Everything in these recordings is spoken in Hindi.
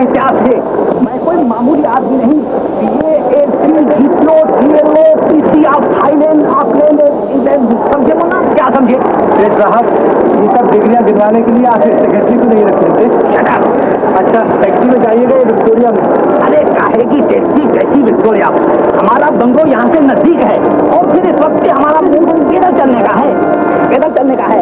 इतिहास है। मैं कोई मामूली आदमी नहीं। समझे मुन्ना, क्या समझे? सेठ साहब, ये सब डिग्रियां गिनवाने के लिए आपके सेक्रेटरी को नहीं रखते थे? अच्छा, टैक्सी में जाइएगा या विक्टोरिया में? अरे काहे की टैक्सी कैसी विक्टोरिया? हमारा बंगलो यहाँ से नजदीक है और फिर इस वक्त हमारा पैदल चलने का है, पैदल चलने का है।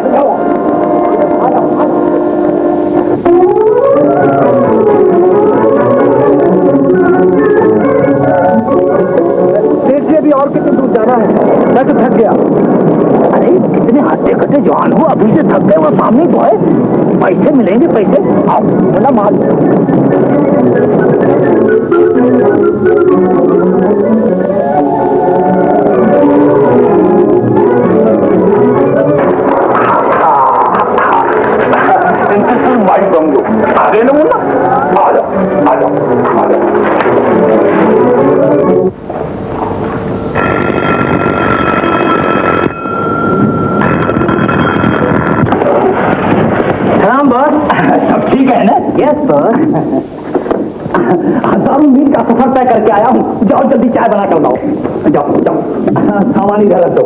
सेठ जी, अभी और कितने दूर जाना है? मैं तो थक गया। अरे कितने हट्टे कट्टे जवान हो, अभी से थक गए? वो सामने तो है, पैसे मिलेंगे पैसे। आओ बोला माल। आगे ना बोलना, आ जाओ आ जाओ आ जाओ। राम बॉस, सब ठीक है ना? Yes boss. हजारों मील का सफर तय करके आया हूँ। जाओ जल्दी चाय बना कर लाओ। जाओ जाओ, सामान इधर रख दो।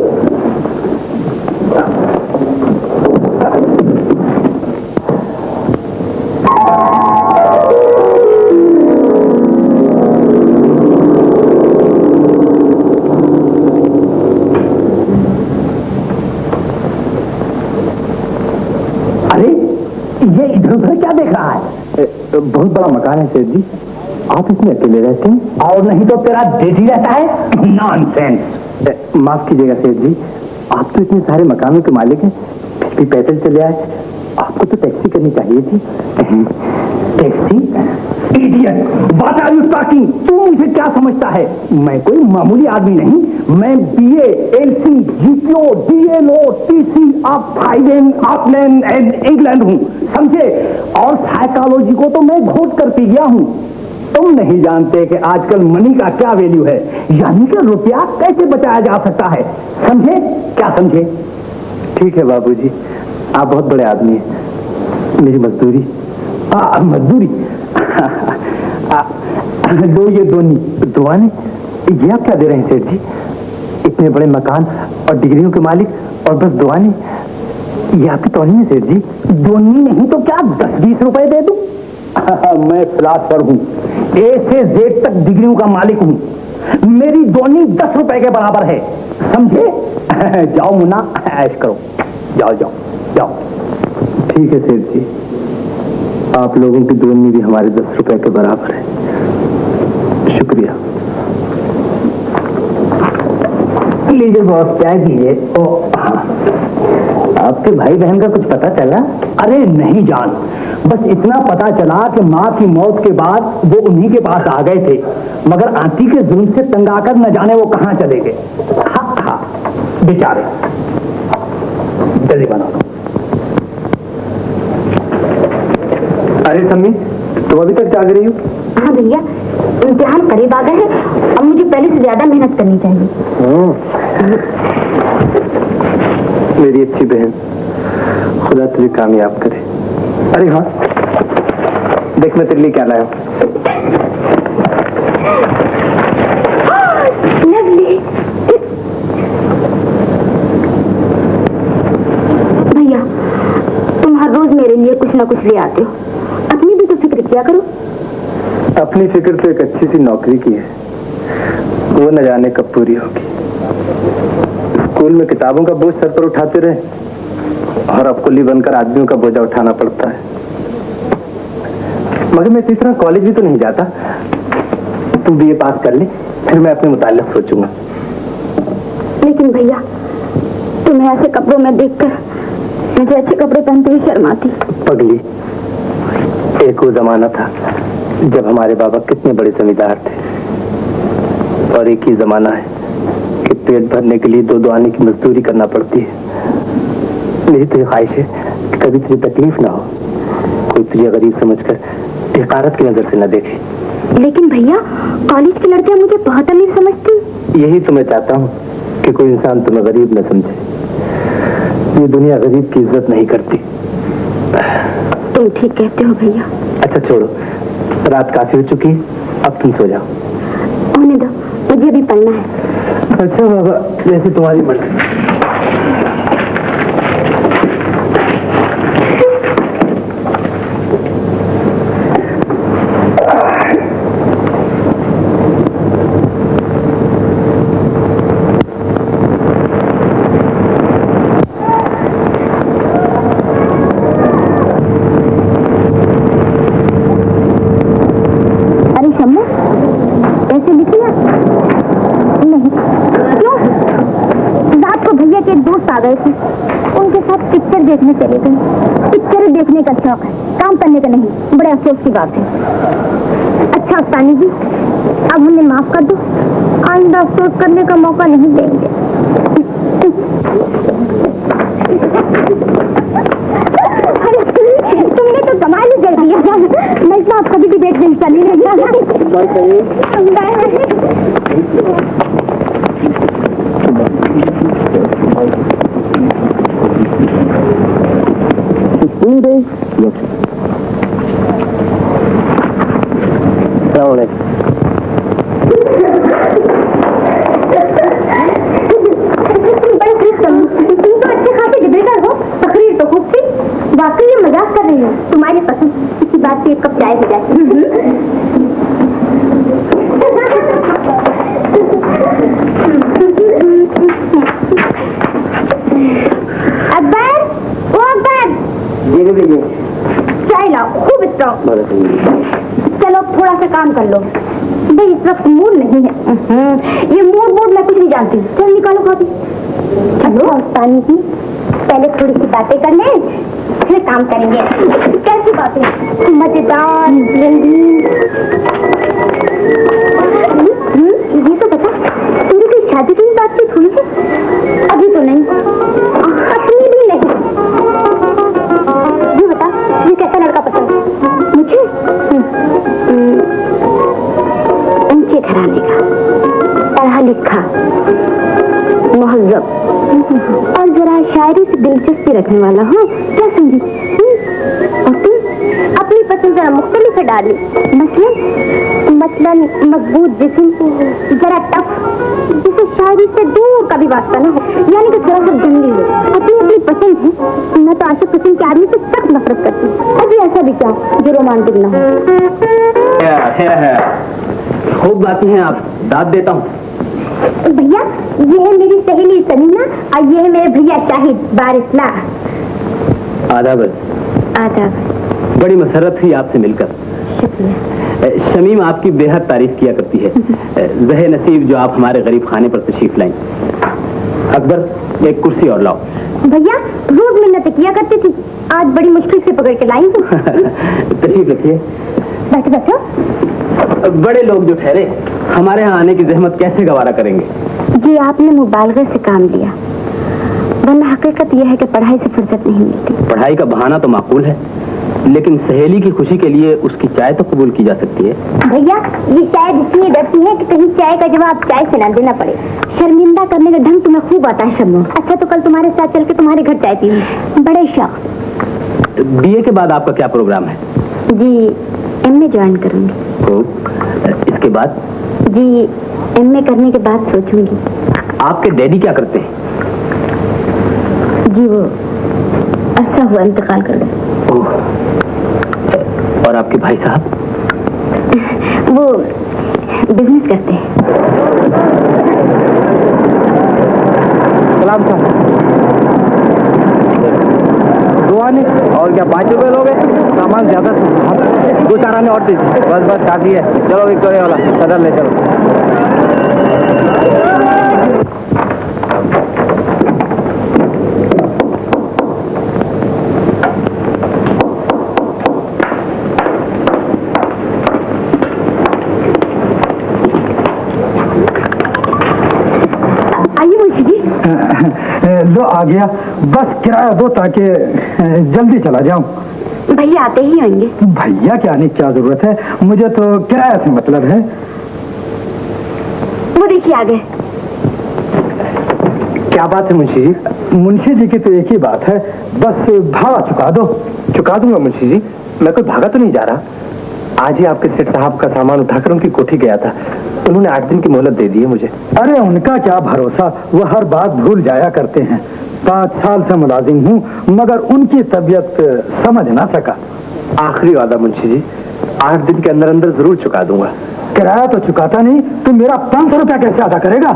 ये इधर उधर क्या देख रहा है? बहुत बड़ा मकान है सेठ जी, आप इसमें अकेले रहते हैं? और नहीं तो तेरा डेटी रहता है। नॉनसेंस। माफ कीजिएगा सेठ जी, आप तो इतने सारे मकानों के मालिक हैं, फिर भी पैदल चले आए। आपको तो टैक्सी करनी चाहिए थी। Taxi? Idiot, what are you talking? तू मुझे क्या समझता है? मैं कोई मामूली आदमी नहीं। मैं BA, LC, GPO, DLO, TC of Thailand, Auckland and England हूँ, समझे? और साइकोलॉजी को तो मैं घोट कर पी गया हूँ। तुम नहीं जानते कि आजकल मनी का क्या वैल्यू है, यानी कि रुपया कैसे बचाया जा सकता है, समझे? क्या समझे? ठीक है बाबूजी, आप बहुत बड़े आदमी हैं। मेरी मजदूरी? मजदूरी? दो ये दोनी दुआने? ये आप क्या दे रहे हैं सेठ जी? इतने बड़े मकान और डिग्रियों के मालिक और बस दुआने? ये आपकी तोनी है सेठ जी? दोनी नहीं तो क्या 10-20 रुपए दे दूं? मैं फिलासफर हूँ, A से Z तक डिग्रियों का मालिक हूँ। मेरी दोनी 10 रुपए के बराबर है, समझे? जाओ मुन्ना, ऐश करो। जाओ जाओ जाओ। ठीक है सेठ जी, आप लोगों की दोनी भी हमारे 10 रुपए के बराबर है। शुक्रिया। लीजिए बॉस, चाय पीजिए। आपके भाई बहन का कुछ पता चला? अरे नहीं जान, बस इतना पता चला कि माँ की मौत के बाद वो उन्हीं के पास आ गए थे, मगर आंटी के जुल्म से तंग आकर न जाने वो कहाँ चले गए। हाँ बेचारे। जल्दी बना दो। अरे सम्मी, तुम अभी तक जाग रही हो? हाँ भैया, इम्तिहान करीब आ गए हैं, अब मुझे पहले से ज्यादा मेहनत करनी चाहिए। मेरी अच्छी बहन, खुदा तुझे कामयाब करे। अरे हाँ, देख मैं तेरे लिए क्या लाया हूँ। भैया, तुम हर रोज मेरे लिए कुछ ना कुछ ले आते हो, अपनी भी तो फिक्र किया करो। अपनी फिक्र तो एक अच्छी सी नौकरी की है, वो न जाने कब पूरी होगी। स्कूल में किताबों का बोझ सर पर उठाते रहे और अब कुल्ली बनकर आदमियों का बोझा उठाना पड़ता है। मगर मैं इसी तरह कॉलेज भी तो नहीं जाता। तू BA पास कर ले, फिर मैं अपने मुताल्लिक सोचूंगा। लेकिन भैया, तुम्हें ऐसे कपड़ों में देखकर मुझे अच्छे कपड़े पहनते हुए शर्म आती। पगली, एक वो जमाना था जब हमारे बाबा कितने बड़े जमींदार थे, और एक ही जमाना है कि पेट भरने के लिए 2 आने की मजदूरी करना पड़ती है। मेरी तो ये ख्वाहिश है कि कभी तुझे तकलीफ ना हो, कोई तुझे गरीब समझकर हक़ारत की नजर से न देखे। लेकिन भैया, कॉलेज की लड़कियां मुझे बहुत अमीर समझती। यही तो मैं चाहता हूँ कि कोई इंसान तुम्हें गरीब न समझे। ये दुनिया गरीब की इज्जत नहीं करती। तुम ठीक कहते हो भैया। अच्छा छोड़ो, रात काफी हो चुकी, अब तुम सो जाओ। होने दो, मुझे भी पढ़ना है। अच्छा बाबा, जैसे तुम्हारी मर्जी। आ गए थे, उनके साथ पिक्चर देखने चले गए। पिक्चर देखने का शौक है, काम करने का नहीं। बड़े अफसोस की बात है। अच्छा उस्तानी जी, अब हमें माफ कर दो, आइंदा अफसोस करने का मौका नहीं देंगे। तुमने तो कमाल ही कर दिया। मैं इसमें आप कभी भी देख नहीं चली वाकई ये मजाक कर रही हूँ। तुम्हारी पसंद किसी बात पे एक कप चाय हो जाए। अकबर, ओ अकबर, चाय लाओ, खूब स्ट्रॉन्ग। चलो थोड़ा सा काम कर लो। भाई इस वक्त मूड नहीं है। ये मूड मैं कुछ नहीं जानती। चल निकालो कॉफी। चलो पानी की पहले थोड़ी सी बातें कर ले, फिर काम करेंगे। कैसी बातें? मजेदार, ये तो बता, तेरी कोई शादी की बातचीत हुई है? अभी तो नहीं, अपनी भी नहीं। ये बता, ये कैसा लड़का पसंद है मुझे? ऊंचे घराने का, पढ़ा लिखा, मुहज्जब और जरा शायरी से दिलचस्पी रखने वाला हो। क्या समझी? और तुम अपनी पसंद जरा मुख्तलिफ डाली। मसलन मजबूत जिस्म, जरा टफ, जिसे शायरी से दूर का भी वास्ता ना हो, यानी कि थोड़ा सा जंगली हो। अपनी अपनी पसंद है। मैं तो आशिक किस्म के आदमी से सख्त नफरत करती हूँ। अभी ऐसा भी क्या जो रोमांटिक ना हो। खूब बातें हैं आप, दाद देता हूँ। भैया ये है मेरी सहेली समीना और ये है मेरे भैया शाहिद बारिस्ला। आदाब। आदाब। बड़ी मसरत हुई आपसे मिलकर। शुक्रिया। शमीम आपकी बेहद तारीफ किया करती है। ज़हे नसीब जो आप हमारे गरीब खाने पर तशरीफ लाएं। अकबर एक कुर्सी और लाओ। भैया रोज मिन्नतें किया करती थी, आज बड़ी मुश्किल से पकड़ के लाई हूँ। तशरीफ रखिए। बैठो बैठो। बड़े लोग जो ठहरे हमारे यहाँ आने की जहमत कैसे गवारा करेंगे? जी आपने मुबालगे से काम लिया, वरना हकीकत यह है कि पढ़ाई से फुर्सत नहीं मिलती। पढ़ाई का बहाना तो माकूल है, लेकिन सहेली की खुशी के लिए उसकी चाय तो कबूल की जा सकती है। भैया ये शायद इसलिए डरती है कि कहीं चाय का जवाब चाय से ना देना पड़े। शर्मिंदा करने का ढंग तुम्हें खूब आता है शम्मो। अच्छा तो कल तुम्हारे साथ चल के तुम्हारे घर चाय पीऊंगी, बड़े शौक। बीए के बाद आपका क्या प्रोग्राम है? जी एमए ज्वाइन करूंगी। इसके बाद? जी एमए करने के बाद सोचूंगी। आपके डैडी क्या करते हैं? जी वो अच्छा हुआ इंतकाल कर गए। और आपके भाई साहब? वो बिजनेस करते हैं। सलाम साहब। दुआ नहीं और क्या, 5 रुपए लोगे? सामान ज्यादा 2-4 आने और दीजिए। बस काफी है। चलो विक्टोरिया वाला सदर ले चलो। लो आ गया, बस किराया दो ताकि जल्दी चला जाऊं। भैया आते ही होंगे। भैया के आने की क्या जरूरत है, मुझे तो किराया से मतलब है। वो देखिए आ गए। क्या बात है मुंशी जी? मुंशी जी की तो एक ही बात है, बस भाड़ा चुका दो। चुका दूंगा मुंशी जी, मैं कोई भागा तो नहीं जा रहा। आज ही आपके सेठ साहब का सामान उठाकर उनकी कोठी गया था। उन्होंने 8 दिन की मोहलत दे दी है मुझे। अरे उनका क्या भरोसा, वो हर बात भूल जाया करते हैं। 5 साल से मुलाजिम हूँ मगर उनकी तबीयत समझ ना सका। आखिरी वादा मुंशी जी, 8 दिन के अंदर अंदर जरूर चुका दूंगा। किराया तो चुकाता नहीं, तो मेरा 500 रुपया कैसे अदा करेगा?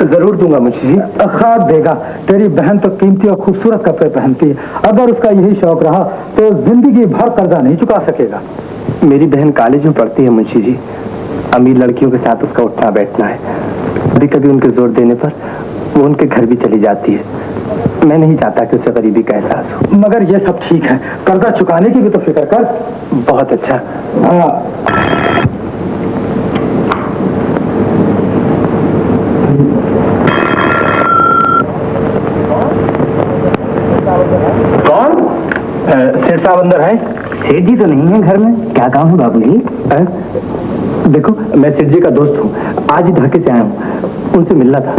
जरूर दूंगा मुंशी जी। खाद देगा। तेरी बहन तो कीमती और खूबसूरत कपड़े पहनती है, अगर उसका यही शौक रहा तो जिंदगी भर कर्जा नहीं चुका सकेगा। मेरी बहन कॉलेज में पढ़ती है मुंशी जी। अमीर लड़कियों के साथ उसका उठना बैठना है। कभी कभी उनके जोर देने पर वो उनके घर भी चली जाती है। मैं नहीं चाहता कि उसे गरीबी का एहसास हो। मगर ये सब ठीक है, कर्जा चुकाने की भी तो फिक्र कर। बहुत अच्छा। कौन? सेठ साहब अंदर है? सेठ जी तो नहीं है घर में। क्या काम है बाबूजी? देखो, मैं सेठ जी का दोस्त हूँ, आज ही ढाके से आया हूँ, उनसे मिलना था।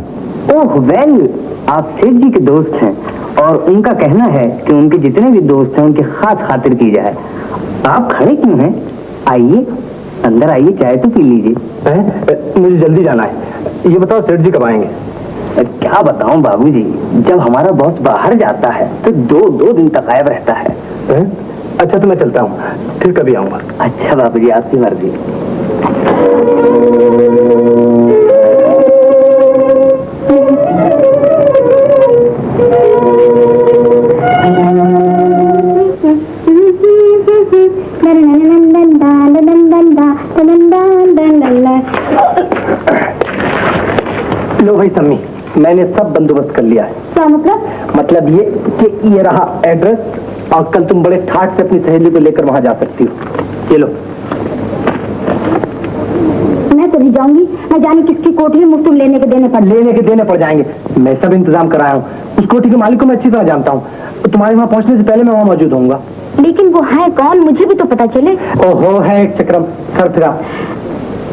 ओह वेल, आप सेठ जी के दोस्त हैं और उनका कहना है कि उनके जितने भी दोस्त हैं उनकी खास खातिर की जाए। आप खड़े क्यों हैं? आइए अंदर आइए, चाय तो पी लीजिए। मुझे जल्दी जाना है। ये बताओ सेठ जी कब आएंगे? क्या बताऊं बाबूजी, जब हमारा बॉस बाहर जाता है तो 2 दिन तक गायब रहता है। अच्छा तो मैं चलता हूँ, फिर कभी आऊंगा। अच्छा बाबूजी, आपकी मर्जी। लो भाई सम्मी, मैंने सब बंदोबस्त कर लिया है। क्या मतलब? मतलब ये कि ये रहा एड्रेस और कल तुम बड़े ठाट से अपनी सहेली को लेकर वहां जा सकती हो। ये लो। मैं तो नहीं जाऊंगी, मैं जाने किसकी कोठी में मुफ्त लेने के देने पड़ जाएंगे। मैं सब इंतजाम कराया हूँ। उस कोठी के मालिक को मैं अच्छी तरह जानता हूँ, तो तुम्हारे वहां पहुंचने से पहले मैं वहां मौजूद होऊंगा। लेकिन वो है कौन, मुझे भी तो पता चले। ओहो, है एक चक्रम सरफिरा।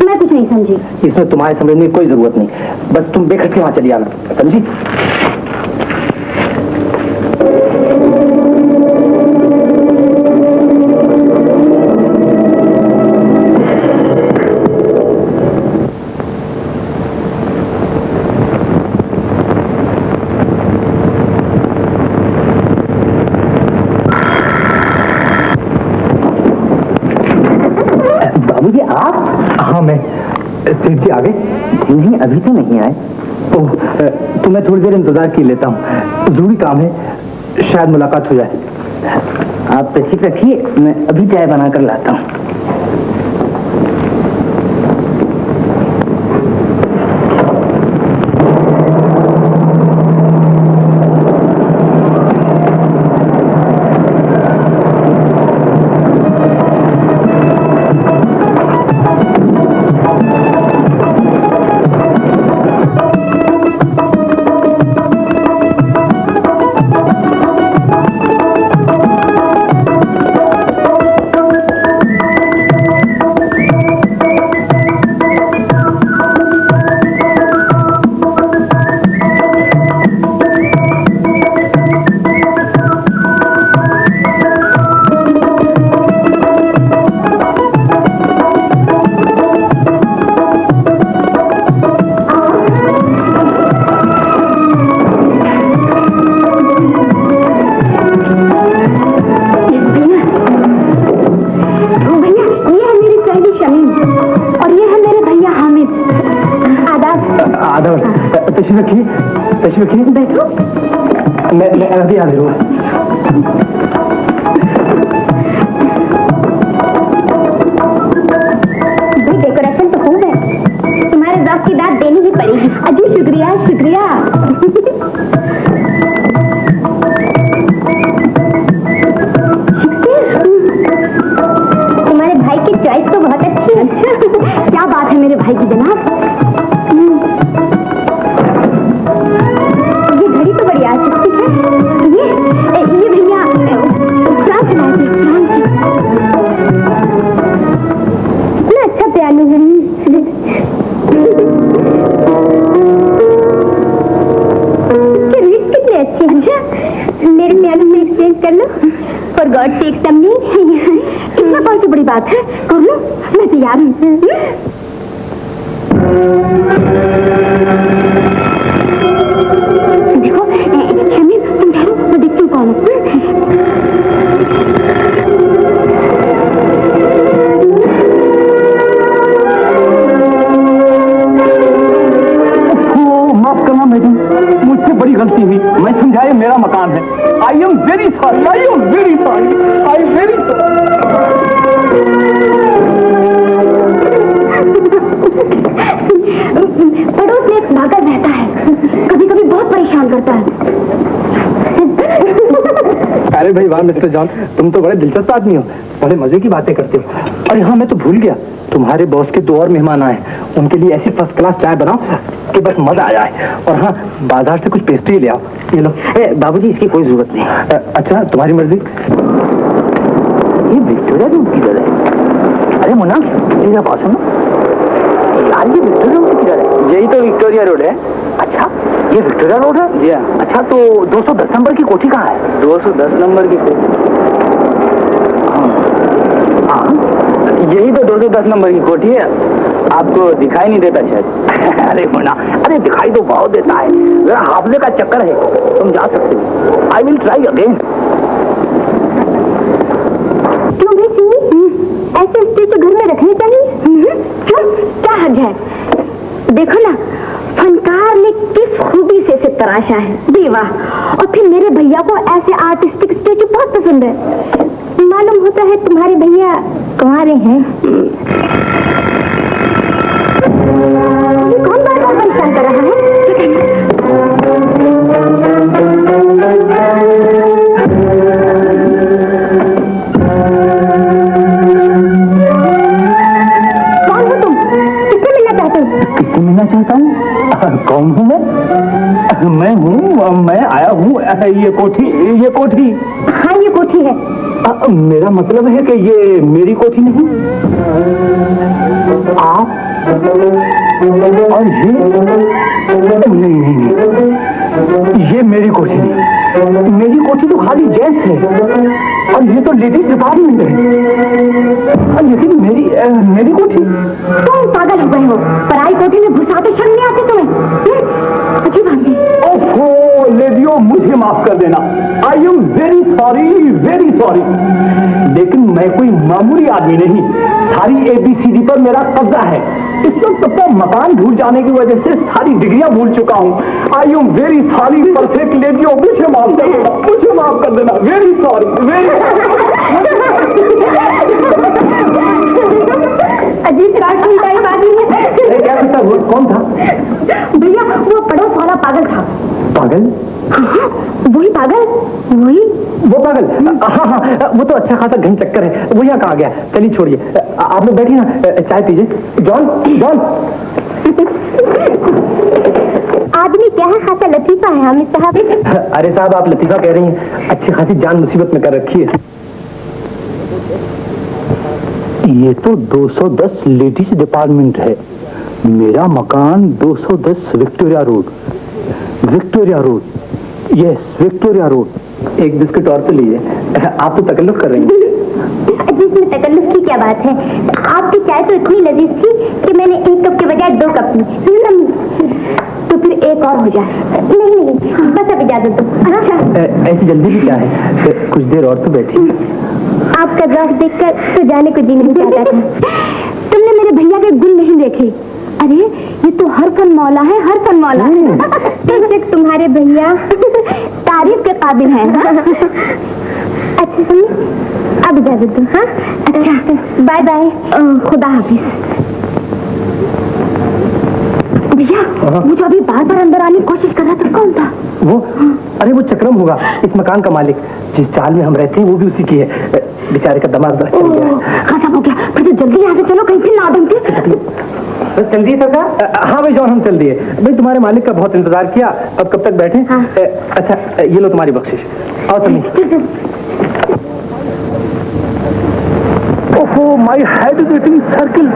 मैं कुछ नहीं समझी। इसमें तुम्हारे समझने की कोई जरूरत नहीं, बस तुम बेखट के वहां चली आना, समझी? बाबूजी आप? हाँ मैं। सेठ जी आ गए? नहीं, अभी तो नहीं आए। ओह, तो मैं थोड़ी देर इंतजार की लेता हूँ, जरूरी काम है, शायद मुलाकात हो जाए। आप तशरीफ रखिए, मैं अभी चाय बना कर लाता हूँ। तशरीफ रखिए। बैठो। मैं अभी हाजिर हूँ। डेकोरेशन तो खूब है, तुम्हारे ज़ौक़ की दाद देनी ही पड़ेगी। अजी शुक्रिया शुक्रिया। तुम्हारे भाई की चॉइस तो बहुत अच्छी है। क्या बात है मेरे भाई की जनाब। ये घड़ी तो बड़ी आर्टिस्टिक है। ये भैया क्या सुनाते इतना अच्छा पियानो है। इसके रिस्ट कितने अच्छे हैं। अच्छा, मेरे पियानो में एक्सचेंज कर लो। फॉर गॉड सेक सम्मी, कितना कौन सी बड़ी बात है, कर लो, मैं तैयार हूँ। देखो शमी, तुम ठहरो, मैं देखती हूँ कौन है। माफ करना मैडम, मुझसे बड़ी गलती हुई। मैं समझाए मेरा मकान है। आई am very sorry, I am very sorry, I am very पड़ोस में एक नागर रहता है, कभी कभी बहुत परेशान करता है। अरे भाई वाह मिस्टर जॉन, तुम तो बड़े दिलचस्प आदमी हो, बड़े मजे की बातें करते हो। अरे हाँ, मैं तो भूल गया, तुम्हारे बॉस के 2 और मेहमान आए, उनके लिए ऐसी फर्स्ट क्लास चाय बनाओ कि बस मजा आ जाए। और हाँ, बाजार से कुछ पेस्ट्री ले आओ। ये लो। बाबूजी, इसकी कोई जरूरत नहीं। अच्छा, तुम्हारी मर्जी। ये विक्टोरिया रोड किधर है? अरे मुन्ना, मेरा पास है ना यार, ये विक्टोरिया रोड किधर है? यही तो विक्टोरिया रोड है। अच्छा, ये विक्टोरिया रोड है? जी हाँ। अच्छा, तो 210 नंबर की कोठी कहाँ है? 210 नंबर की कोठी? हाँ, यही तो 210 नंबर की कोठी है। आपको दिखाई नहीं देता शायद? अरे मुन्ना, अरे दिखाई तो बहुत देता है, मेरा हाफले का चक्कर है। तुम जा सकते हो। I will try again. क्यों भाई सिंगी, ऐसे स्टेज घर में रखने चाहिए? क्यों, क्या हर्ज है? देखो ना, फनकार ने किस खूबी से इसे तराशा है, बेवाह। और फिर मेरे भैया को ऐसे आर्टिस्टिक स्टेचू बहुत पसंद है। मालूम होता है तुम्हारे भैया कुंवारे हैं। कौन बार बार परेशान कर रहा है? कौन हो तुम? किससे मिलना चाहते हो? किससे मिलना चाहता हूँ? कौन हूँ मैं हूँ, मैं आया हूँ। ये कोठी। हाँ, ये कोठी है। मेरा मतलब है कि ये मेरी कोठी नहीं। आप और ये नहीं, ये मेरी कोठी नहीं। मेरी कोठी तो खाली जेंट्स है और ये तो लेडीज डिपार्टमेंट है। लेकिन मेरी कोठी। तुम पागल हो गए हो, पराई कोठी में घुसाते शर्म नहीं आती तुम्हें? अच्छी बात है। ओहो लेडियो, मुझे माफ कर देना। आई am very sorry, very sorry. लेकिन मैं कोई मामूली आदमी नहीं, सारी ABCD पर मेरा कब्जा है। इस वक्त अपना मकान भूल जाने की वजह से सारी डिग्रियां भूल चुका हूँ। I am very sorry, perfect लेडियो, मुझे माफ कर देना, मुझे माफ कर देना। Very sorry, very. अजीब राशि टाइप आदमी है। क्या पता वो कौन था? भैया, वो पड़ोस वाला पागल था। पागल? वही पागल, वही। वो पागल? हाँ, वो तो अच्छा खासा घन चक्कर है। वो यहाँ कहाँ गया? चलिए छोड़िए, आप लोग बैठिए ना, चाय पीजिए। जॉन, आदमी क्या है, खासा लतीफा है हामिद साहब। अरे साहब, आप लतीफा कह रही हैं, अच्छी खासी जान मुसीबत में कर रखी है। ये तो 210 लेडीज डिपार्टमेंट है। मेरा मकान 210 Victoria road. Yes, Victoria road. एक बिस्किट और तो लीजिए। आप तो तकल्लुफ कर रही हैं। जिसमें तकल्लुफ की क्या बात है? आपकी चाय तो इतनी लजीज थी कि मैंने 1 कप के बजाय 2 कप ली। तो फिर एक और हो जाए। नहीं, बस अब इजाजत दो। अच्छा, ऐसी जल्दी भी क्या है? कुछ देर और तो बैठी। आपका ड्राफ्ट देखकर तो जाने को जी नहीं चाहता था। तुमने मेरे भैया के गुण नहीं देखे। अरे ये तो हरफन मौला है, हरफन मौला। बेशक तुम्हारे भैया तारीफ के काबिल हैं। अच्छा सुनिए, अब इजाजत दो। हाँ, अच्छा, बाय बाय, खुदा हाफिज। भैया, वो जो अभी बार बार अंदर आने की कोशिश कर रहा था, कौन था वो? अरे वो चक्रम होगा, इस मकान का मालिक। जिस चाल में हम रहते हैं वो भी उसी की है। बेचारे का दिमाग बस चल गया। खत्म हो गया। फिर जल्दी यहाँ से चलो, कहीं फिर ना बनते। बस चल दिए सरकार? हाँ भाई जॉन, हम चल दिए। भाई तुम्हारे मालिक का बहुत इंतजार किया, अब कब तक बैठे? हाँ। अच्छा, ये लो तुम्हारी बख्शिश। आओ समी। ओहो, my head is eating circle.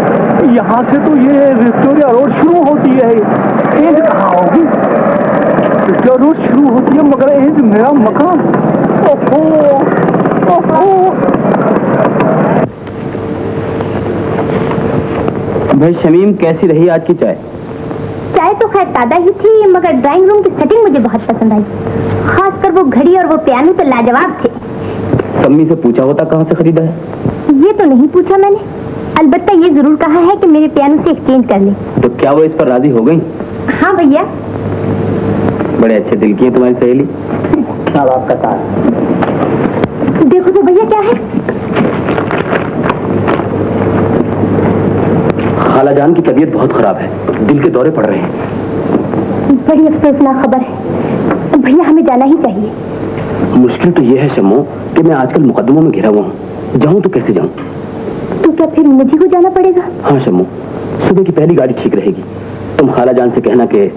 यहाँ से तो ये विक्टोरिया रोड शुरू होती है। एंड कहाँ होगी? विक्टोरिया रोड शुरू होती है मगर एंड मेरा मकान। ओहो, ओहो। भाई शमीम, कैसी रही आज की चाय? चाय तो खैर ताजा ही थी, मगर ड्राइंग रूम की सेटिंग मुझे बहुत पसंद आई। खासकर वो घड़ी और वो पियानो तो लाजवाब थे। सम्मी से पूछा होता कहाँ से खरीदा है? ये तो नहीं पूछा मैंने, अलबत्ता ये जरूर कहा है कि मेरे पियानो से एक्सचेंज कर ले। तो क्या वो इस पर राजी हो गई? हाँ भैया। बड़े अच्छे दिल की है तुम्हारी सहेली। क्या बात करता है? देखो तो भैया क्या है। खाला जान की तबीयत बहुत खराब है, दिल के दौरे पड़ रहे हैं। बड़ी अफसोसनाक खबर है भैया, हमें जाना ही चाहिए। मुश्किल तो ये है शम्मो कि मैं आजकल मुकदमों में घिरा हुआ हूँ, जाऊँ तो कैसे जाऊँ? तो क्या फिर मुझे को जाना पड़ेगा? हाँ शम्मो, सुबह की पहली गाड़ी ठीक रहेगी। तुम खाला जान से कहना कि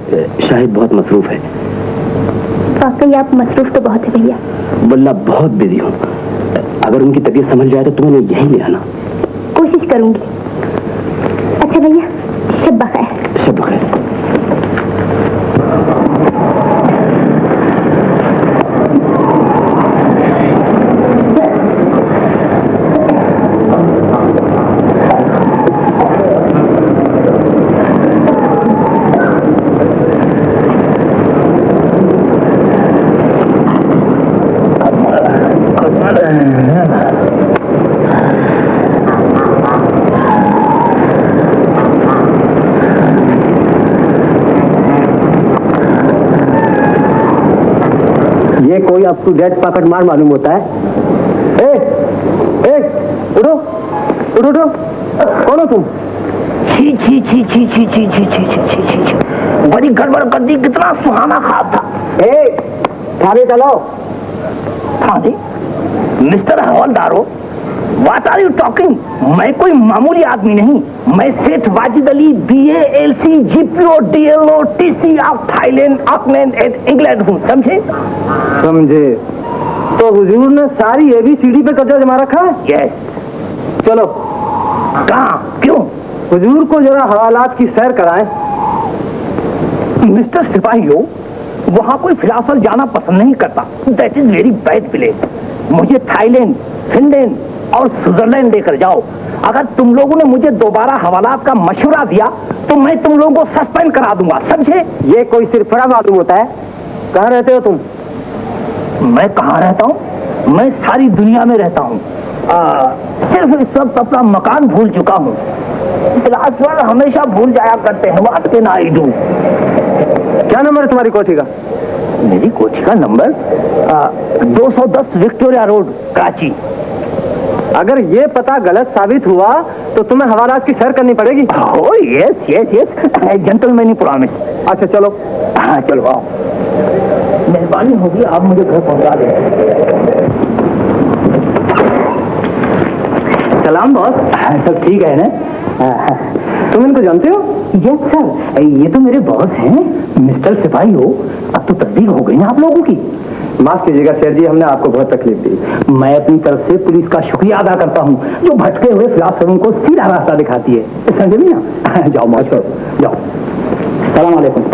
शाहिद बहुत मसरूफ है। वाकई आप मसरूफ तो बहुत है भैया। वल्लाह बहुत बिजी हूँ। अगर उनकी तबीयत संभल जाए तो तुम्हें यहीं ले आना। कोशिश करूंगी। अच्छा भैया, शब बखैर। शब बखैर। ये कोई आपको डेड पॉकेट मार मालूम होता है? उठो उठो उठो, कौन हो तुम? छी छी छी छी छी छी छी छी छी छी छी छी, बड़ी गड़बड़ कर दी। कितना सुहाना ख्वाब था। थाने चलो। थाने? मिस्टर हवलदारो, व्हाट आर यू टॉकिंग? मैं कोई मामूली आदमी नहीं, मैं सेठ Wajid Ali, BA LC GPO DLO TC of Thailand, Auckland and England हूँ, समझे? समझे? तो हुजूर ने सारी ABCD पे कब्जा जमा रखा है? यस। चलो। कहाँ? क्यों? हुजूर को जरा हवालात की सैर कराएं। मिस्टर सिपाहियों, वहाँ कोई फिलहाल जाना पसंद नहीं करता। That is very bad place. मुझे थाईलैंड, फिनलैंड और स्विट्जरलैंड लेकर जाओ। अगर तुम लोगों ने मुझे दोबारा हवालात का मशवरा दिया तो मैं तुम लोगों को सस्पेंड करा दूंगा, समझे? ये कोई सिरफड़ा मालूम होता है? कहाँ रहते हो तुम? मैं कहाँ रहता हूँ? मैं सारी दुनिया में रहता हूँ। सिर्फ इस वक्त अपना मकान भूल चुका हूँ। फिलहाल हमेशा भूल जाया करते हैं। What can I do? क्या नंबर है तुम्हारी कोठी का? मेरी कोठी का नंबर 210 विक्टोरिया रोड, कराची। अगर ये पता गलत साबित हुआ तो तुम्हें हवालात की सैर करनी पड़ेगी। Oh yes yes yes, gentleman promise. अच्छा चलो। हाँ चलो आओ। मेहरबानी होगी, आप मुझे घर पहुंचा दें। सलाम बॉस। सब ठीक है ना? तुम इनको जानते हो? यस सर, ये तो मेरे बॉस हैं। मिस्टर सिपाही हो, अब तो तस्दीक हो गई ना आप लोगों की। माफ कीजिएगा शेर जी, हमने आपको बहुत तकलीफ दी। मैं अपनी तरफ से पुलिस का शुक्रिया अदा करता हूँ जो भटके हुए फिलासफों को सीधा रास्ता दिखाती है। समझे भी ना? जाओ मौज करो, जाओ। सलाम अलैकुम।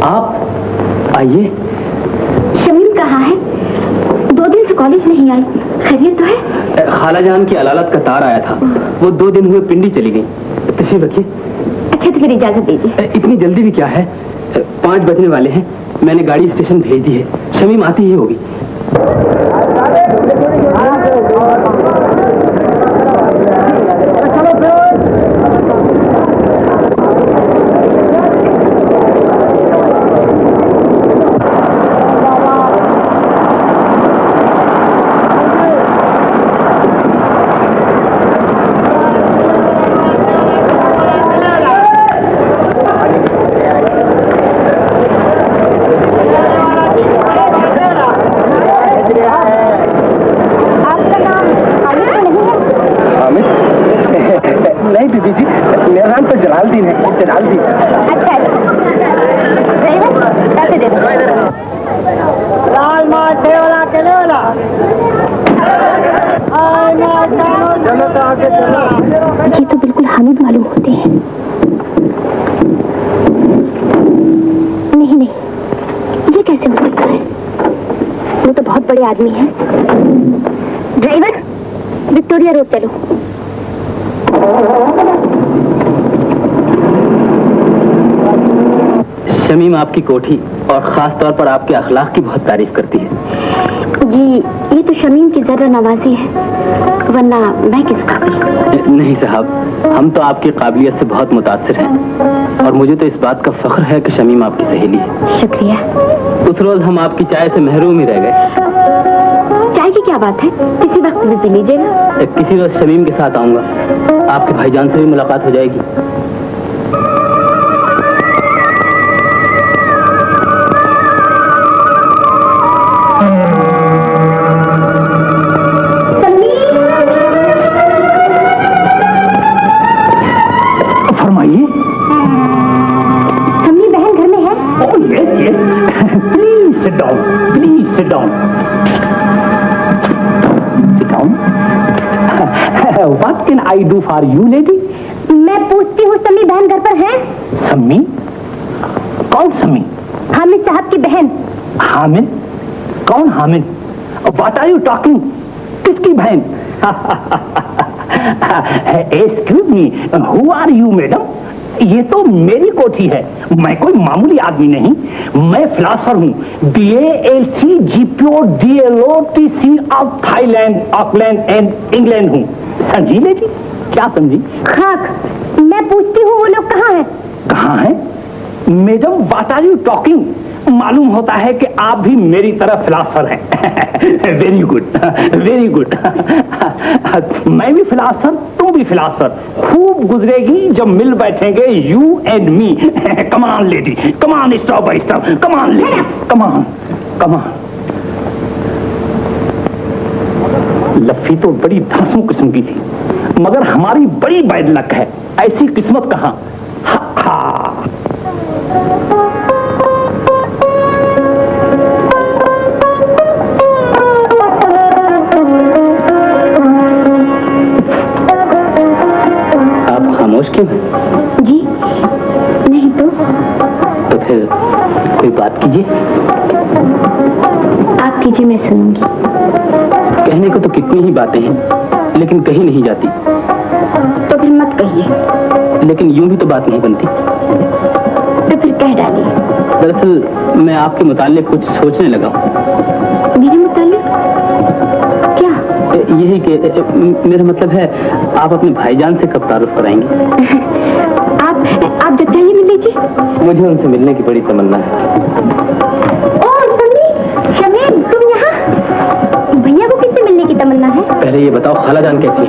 आप आइए। शमीम कहाँ है? 2 दिन से कॉलेज नहीं आई, खैरियत तो है? खाला जान की अदालत का तार आया था, वो 2 दिन हुए पिंडी चली गई। तशरीफ रखिए। अच्छा तो फिर इजाजत दीजिए। इतनी जल्दी भी क्या है, 5 बजने वाले हैं। मैंने गाड़ी स्टेशन भेज दी है, शमीम आती ही होगी। जलालदीन है, जलालदीन। अच्छा पैसे दे दो। लाल मार वाला केले वाला। ये तो बिल्कुल हामिद मालूम होते हैं। बड़े आदमी हैं। ड्राइवर, विक्टोरिया रोड चलो। शमीम आपकी कोठी और खास तौर पर आपके अखलाक की बहुत तारीफ करती है। जी, ये तो शमीम की जरा नवाजी है, वरना मैं किस काबिल। नहीं साहब, हम तो आपकी काबिलियत से बहुत मुतासिर हैं और मुझे तो इस बात का फख्र है कि शमीम आपकी सहेली है। शुक्रिया। उस रोज हम आपकी चाय से महरूम ही रह गए। चाय की क्या बात है, किसी वक्त भी पी लीजिएगा। किसी रोज शमीम के साथ आऊंगा, आपके भाईजान से भी मुलाकात हो जाएगी। फरमाइए। शम्मी बहन घर में है? Oh yes yes, please sit down, please sit down, sit down. What can I do for you lady? मैं पूछती हूँ, शम्मी बहन घर पर है? सम्मी? कौन सम्मी? हामिद साहब की बहन। हामिद? कौन Hamid? What are you talking? किसकी बहन? Excuse me, who are you madam? ये तो मेरी कोठी है, मैं कोई मामूली आदमी नहीं, मैं फिलासफर हूँ, BA, LC, GPO, DLO, TC of Thailand, Auckland and England हूँ। समझी लेडी? क्या समझी? खाक, मैं पूछती हूँ वो लोग कहाँ हैं? कहाँ है? Madam what are you talking? मालूम होता है कि आप भी मेरी तरह फिलासफर हैं। Very good, very good. मैं भी फिलासफर, तू भी फिलासफर, खूब गुजरेगी जब मिल बैठेंगे you and me. Come on lady, come on, stop by stop, come on lady, come on come on. लफ्फी तो बड़ी धांसू किस्म की थी, मगर हमारी बड़ी बैड लक है, ऐसी किस्मत कहाँ। आप खामोश क्यों हैं? जी नहीं तो फिर कोई बात कीजिए। आप कीजिए, मैं सुनूंगी। कहने को तो कितनी ही बातें हैं, लेकिन कहीं नहीं जाती। तो फिर मत कहिए। लेकिन यूं भी तो बात नहीं बनती। तो फिर कह डालिए। दरअसल मैं आपके मुताल्लिक कुछ सोचने लगा हूँ। मेरे मुतालिक? क्या? यही कि मेरा मतलब है, आप अपने भाईजान से कब तारुफ कराएंगे? आप जब चाहिए मिल लीजिए। मुझे उनसे मिलने की बड़ी तमन्ना है। ओह शमीम, तुम यहाँ? भैया को किससे मिलने की तमन्ना है? पहले ये बताओ, खालाजान कैसी है?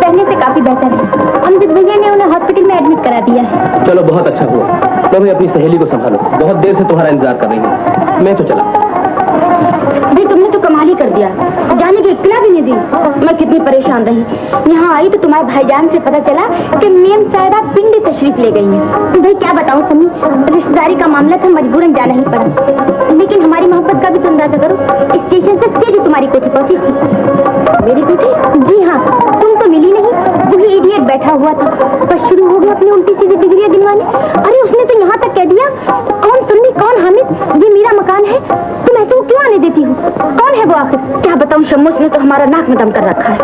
पहले से काफी बेहतर है। अमजद भैया ने उन्हें हॉस्पिटल में एडमिट करा दिया है। चलो बहुत अच्छा हुआ। तो भाई अपनी सहेली को संभालो, बहुत देर से तुम्हारा इंतजार कर रही हूँ। मैं तो चला। भाई तुमने तो कमाल ही कर दिया, जाने की इत्तला भी नहीं दी। मैं कितनी परेशान रही, यहाँ आई तो तुम्हारे भाईजान से पता चला कि मेम साहिबा पिंडी तशरीफ ले गई हैं। भाई क्या बताऊँ समी, रिश्तेदारी का मामला था, मजबूरन जाना ही पड़ा। लेकिन हमारी मोहब्बत का भी तो अंदाजा करो, स्टेशन से सीधी तुम्हारी कोठी पहुंची थी। मेरी कोठी? जी हाँ, तुम तो मिली नहीं, वही इडियट बैठा हुआ था, बस शुरू हो गया अपनी उल्टी सीधी डिग्रियां गिनवाने। अरे उसने तो यहाँ तक कह दिया, कौन सुन्नी कौन हामिद, ये मेरा मकान है, तुम ऐसे को क्यों आने देती हो? कौन है वो आखिर? क्या बताऊं शम्मू, उसने तो हमारा नाक में दम कर रखा है।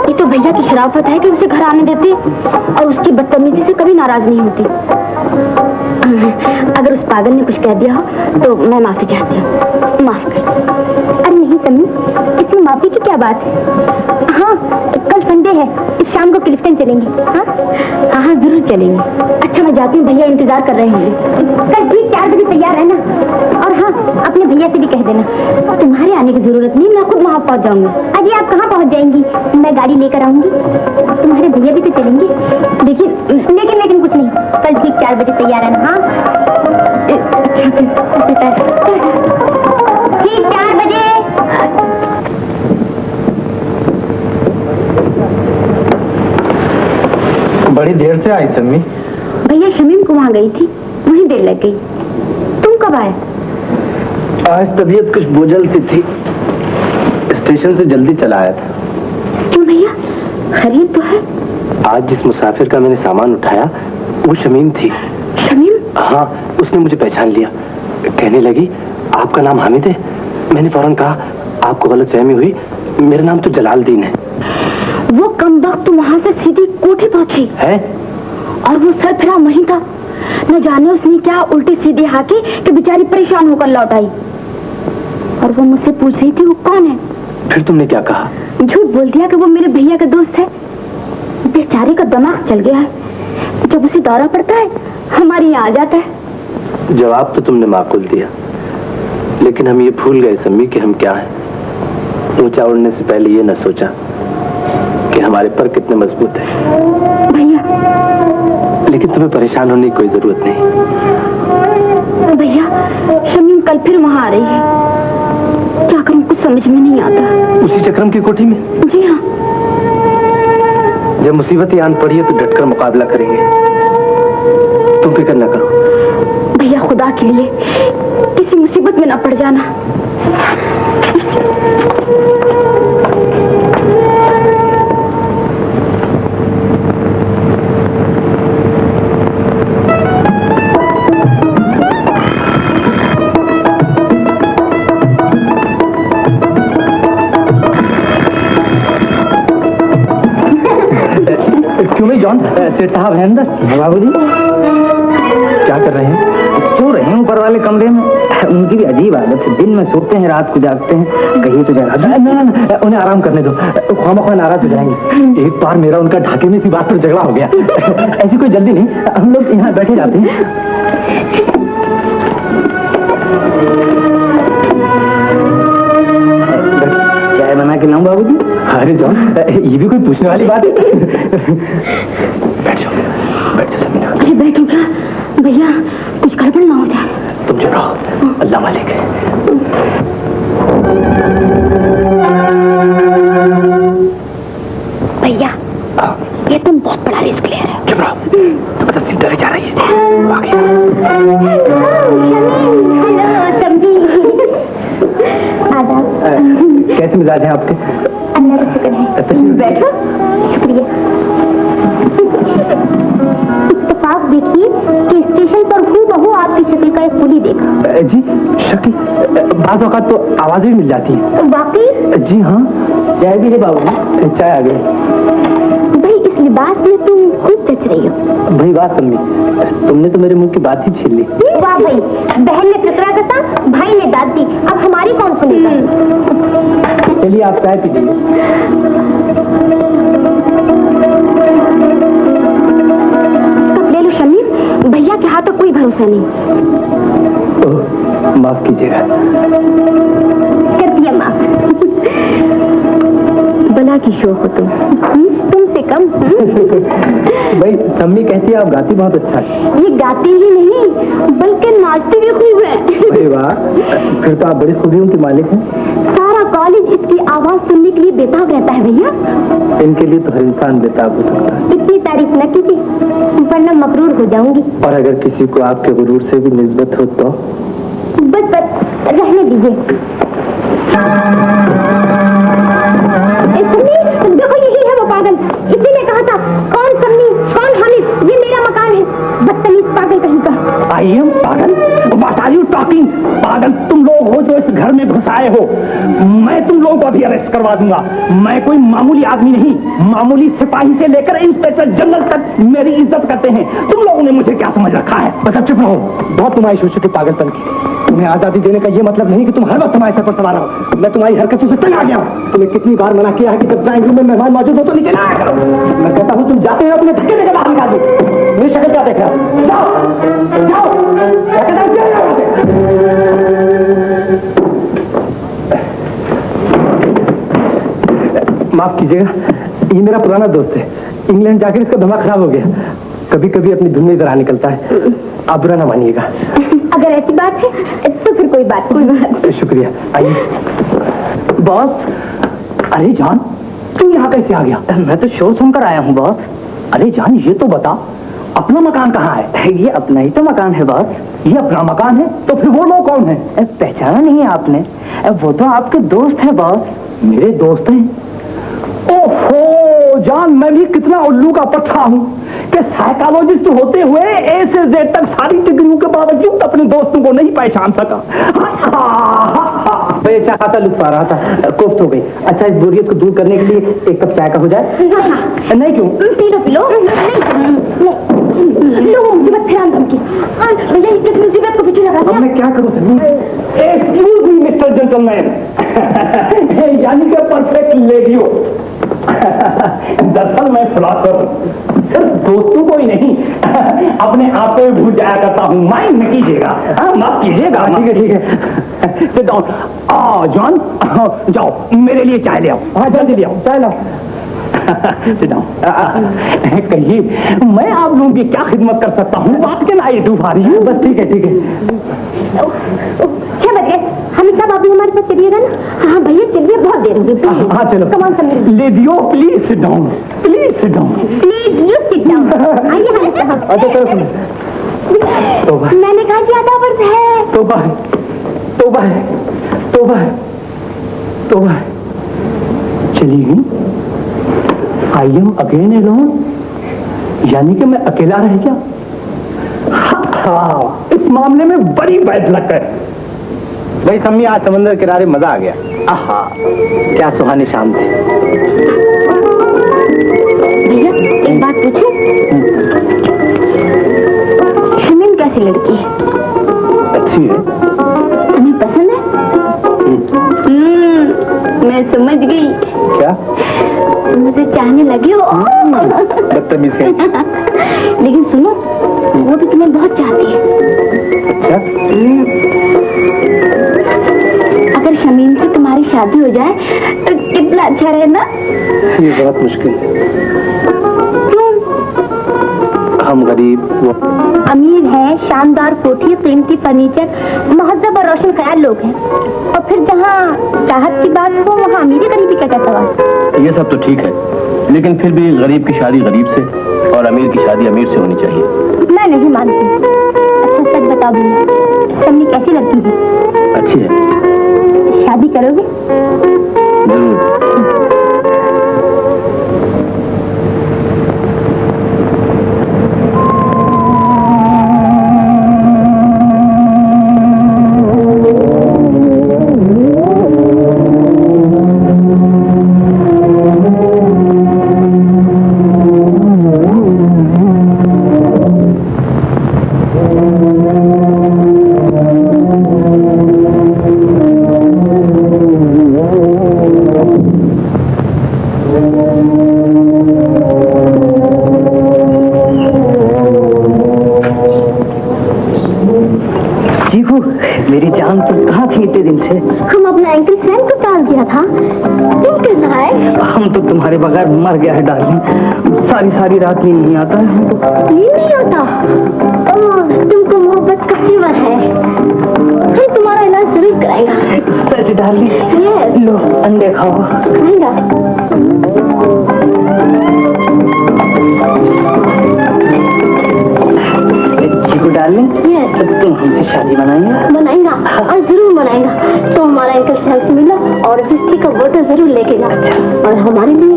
ये तो भैया की शराफत है कि उसे घर आने देते और उसकी बदतमीजी से कभी नाराज नहीं होती। अगर उस पागल ने कुछ कह दिया हो तो मैं माफी चाहती हूँ, माफ कर। अरे नहीं समी, इसमें माफी की क्या बात है? हाँ, कल संडे है, इस शाम को क्लिफ्टन चलेंगे। हाँ हाँ जरूर चलेंगे। अच्छा मैं जाती हूँ, भैया इंतजार कर रहे होंगे। कल ठीक 4 बजे तैयार रहना। और हाँ, अपने भैया से भी कह देना तुम्हारे आने की जरूरत नहीं, मैं खुद वहाँ पहुँच जाऊंगी। अजी आप कहाँ पहुँच जाएंगी? मैं गाड़ी लेकर आऊंगी, तुम्हारे भैया भी तो चलेंगे। देखिए लेकिन कुछ नहीं, कल ठीक 4 बजे तैयार रहना। हाँ ठीक 4 बजे। बड़ी देर से आई सम्मी। भैया शमीम को वहाँ गई थी, वहीं देर लग गई। तुम कब आए? आज तबीयत कुछ बोझल सी थी, स्टेशन से जल्दी चला आया था। क्यों भैया, खैरियत तो है? आज जिस मुसाफिर का मैंने सामान उठाया वो शमीम थी। शमीम? हाँ, उसने मुझे पहचान लिया, कहने लगी आपका नाम हामिद है। मैंने फौरन कहा आपको गलतफहमी हुई, मेरा नाम तो जलालुद्दीन है। वो कमबख्त वहां से सीधी कोठी पहुंची है और वो सरफिरा वहीं था। न जाने उसने क्या उल्टी सीधी हाकी कि बेचारी परेशान होकर लौट आई। और वो मुझसे पूछ रही थी वो कौन है। फिर तुमने क्या कहा? झूठ बोल दिया कि वो मेरे भैया का दोस्त है। बेचारे का दिमाग चल गया है, जब उसे दौरा पड़ता है हमारे यहाँ आ जाता है। जवाब तो तुमने माकूल दिया, लेकिन हम ये भूल गए सम्मी कि हम क्या हैं। ऊंचा उड़ने से पहले ये न सोचा कि हमारे पर कितने मजबूत है। भैया, लेकिन तुम्हें परेशान होने की कोई जरूरत नहीं। भैया शमीम कल फिर वहाँ आ रही है। क्या करूँ कुछ समझ में नहीं आता। उसी चक्रम की कोठी में? जी हाँ। जब मुसीबत आन पड़ी है तो डटकर मुकाबला करेंगे। तुम फिक्र न करो। भैया खुदा के लिए किसी मुसीबत में न पड़ जाना। क्यों नहीं जॉन? सेठ साहब हैं अंदर? बाबूजी क्या कर रहे हैं? सो रहे हैं ऊपर वाले कमरे में। उनकी भी अजीब आदत है, दिन में सोते हैं रात को जागते हैं। कहिए तो जरा। ना, उन्हें आराम करने दो, खामखा नाराज हो जाएंगे। एक बार मेरा उनका ढाके में सी बात पर झगड़ा हो गया। ऐसी कोई जल्दी नहीं, हम लोग यहाँ बैठे जाते हैं। चाय बना के लाऊं बाबूजी? अरे जॉन, ये भी कोई पूछने वाली बात है? बैठ जाओ, बैठ जाओ समीना। अरे बैठो क्या भैया, कुछ गड़बड़ ना हो जाए। तुम चुप रहो, अल्लाह मालिक है। भैया ये तुम बहुत बड़ा रिस्क ले रहे हो। चुप रहो, तुम तो सीधा जा रही है। कैसे मिजाज है आपके? अल्लाह का शुक्र है। बैठो। शुक्रिया। इत्तेफाक देखिए कि स्टेशन पर हूबहू आपकी शक्ल का एक कुली देखा। जी शक्ल? बाज़ औक़ात तो आवाज़ें भी मिल जाती हैं। वाकई? जी हाँ। चाय भी है बाबूजी? चाय आ गई। भाई इस लिबास में तुम खूब जच रही हो। भाई बात सम्मी, तुमने तो मेरे मुंह की बात ही छीन ली। वाह भाई, बहन ने फिक्रा कसा, भाई ने दाद दी, अब हमारी कौन सुनेगा। चलिए आप चाय पीजिए। ले लो शमीम, भैया के हाथ कोई भरोसा नहीं। ओह, माफ कीजिएगा। कर दिया माफ। बला की शौक हो तुमसे कम। भाई सम्मी कहती है आप गाती बहुत अच्छा है। ये गाती ही नहीं बल्कि नाचती भी खूब है। अरे वाह, फिर तो आप बड़ी खूबियों की मालिक हैं। सारा कॉलेज इसकी आवाज सुनने के लिए बेताब रहता है भैया। इनके लिए तो हर इंसान बेताब हो सकता है। इतनी तारीफ न कीजिए वरना मकरूर हो जाऊंगी। और अगर किसी को आपके गुरूर से भी निस्बत हो तो? बस बस रहने दीजिए। देखो यही है वो पागल, इसी ने कहा था कौन सम्मी कौन हामिद, ये मेरा मकान है। बदतमीज पागल कहीं का। आई एम पागल? What are you talking? पागल तुम लोग हो जो इस घर में घुस आए हो। मैं तुम लोगों को अभी अरेस्ट करवा दूंगा। मैं कोई मामूली आदमी नहीं, मामूली सिपाही से लेकर इंस्पेक्टर जनरल तक मेरी इज्जत करते हैं। तुम लोगों ने मुझे क्या समझ रखा है? बस अब चुप रहो, बहुत तुम्हारी सोच के पागलपन की। तुम्हें आजादी देने का ये मतलब नहीं कि तुम हर वक्त हमारे सर पर सवार रहो। मैं तुम्हारी हरकतों से तंग आ गया हूँ। तुम्हें कितनी बार मना किया है कि जब ड्राइंग रूम में मेहमान मौजूद हो तो नीचे ना आया करो। मैं कहता हूँ तुम जाते हो, तुम्हें धक्के देकर बाहर निकाल दो। मेरी शक्ल क्या देख रहा है? जाओ जाओ। माफ कीजिएगा, ये मेरा पुराना दोस्त है। इंग्लैंड जाकर इसका दिमाग खराब हो गया। कभी कभी अपनी धुन में इधर आ निकलता है। आप बुरा ना मानिएगा। अगर ऐसी बात है तो फिर कोई बात नहीं। शुक्रिया, आइए। बॉस, अरे जान तू यहाँ कैसे आ गया? मैं तो शोर सुनकर आया हूँ बॉस। अरे जान ये तो बता, अपना मकान कहाँ है? ये अपना ही तो मकान है बॉस। ये अपना मकान है तो फिर वो लोग कौन है? पहचाना नहीं है आपने? वो तो आपके दोस्त है बॉस। मेरे दोस्त हैं? ओहो जान, मैं भी कितना उल्लू का पट्टा हूँ कि साइकोलॉजिस्ट होते हुए ए से जेड तक सारी डिग्रियों के बावजूद अपने दोस्तों को नहीं पहचान सका। भाई अच्छा खासा लुत्फ आ रहा था, कोफ्त हो गई। अच्छा, इस बोरियत को दूर करने के लिए एक कप चाय का हो जाए? नहीं क्यों? P low. लो मुसीबत फिर धमकी। भैया इस मुसीबत को पीछे लगा अब मैं क्या करूं Sunny? Excuse me mister gentleman, यानी कि परफेक्ट लेडियो। दरअसल मैं फिलॉसफर सिर्फ दोस्तों को ही नहीं अपने आप को भी भूल जाया करता हूँ। माइंड न कीजिएगा, माफ कीजिएगा। ठीक है। Sit down. जॉन, जाओ मेरे लिए चाय ले आओ। हाँ जल्दी ले आओ, चाय लाओ। Sit down. कहिए मैं आप लोगों की क्या खिदमत कर सकता हूँ? बात के ना ये डूब आ रही हूँ। बस ठीक है। क्या बच गए? हम सब अभी हमारे साथ चलिएगा ना? हाँ भैया चलिए, बहुत देर होगी। हाँ चलो। कमान समीर, लेडियो please sit down, please sit down. Please you sit down. आइए हमारे साथ। अच्छा चलो। तौबा, मैंने कहा ज्यादा वर्ष है। तौबा, तौबा, तौबा, तौबा। चली गई। आई एम अगेन एलोन, यानी कि मैं अकेला रह गया। हाँ, इस मामले में बड़ी बैड लक है। भाई सम्मी, आज समंदर किनारे मजा आ गया। आहा, क्या सुहानी शाम थी। भैया एक बात पूछूं? शमीन कैसी लड़की है? अच्छी है। तुम्हें पसंद है? मैं समझ गई। क्या? तुम मुझे चाहने लगे हो। बदतमीज है। लेकिन सुनो, वो भी तुम्हें बहुत चाहती है। अच्छा, अगर शमीम से तुम्हारी शादी हो जाए तो कितना अच्छा रहे ना? ये बहुत मुश्किल है। क्यों? हम गरीब, वो अमीर है, शानदार कोठी, कीमती फर्नीचर, महजब और रोशन ख्याल लोग हैं। और फिर जहाँ चाहत की बात हो वहाँ अमीरी गरीबी का क्या सवाल? ये सब तो ठीक है, लेकिन फिर भी गरीब की शादी गरीब से और अमीर की शादी अमीर से होनी चाहिए। मैं नहीं मानती। अच्छा सच बताओ भैया, शम्मी कैसी लगती है? अच्छी है। शादी करोगे? जरूर। मेरी जान तुम कहाँ थी इतने दिन से? हम अपना एंकल सैम को टाल दिया था। तुम कैसा है? हम तो तुम्हारे बगैर मर गया है डार्लिंग। सारी रात नींद नहीं आता है हमको। नींद नहीं आता? तुमको मोहब्बत का फीवर है। हम तुम्हारा इलाज जरूर कराएगा। सच डार्लिंग? यस। लो अंडे खाओ। खाएगा। चीकू डार्लिंग, यस। तुम हमसे शादी मनाएगा और जरूर मनाएगा। तो हमारा एंकल सैम से मिलो और लिपस्टिक का बोतल जरूर लेके जाओ। और हमारे लिए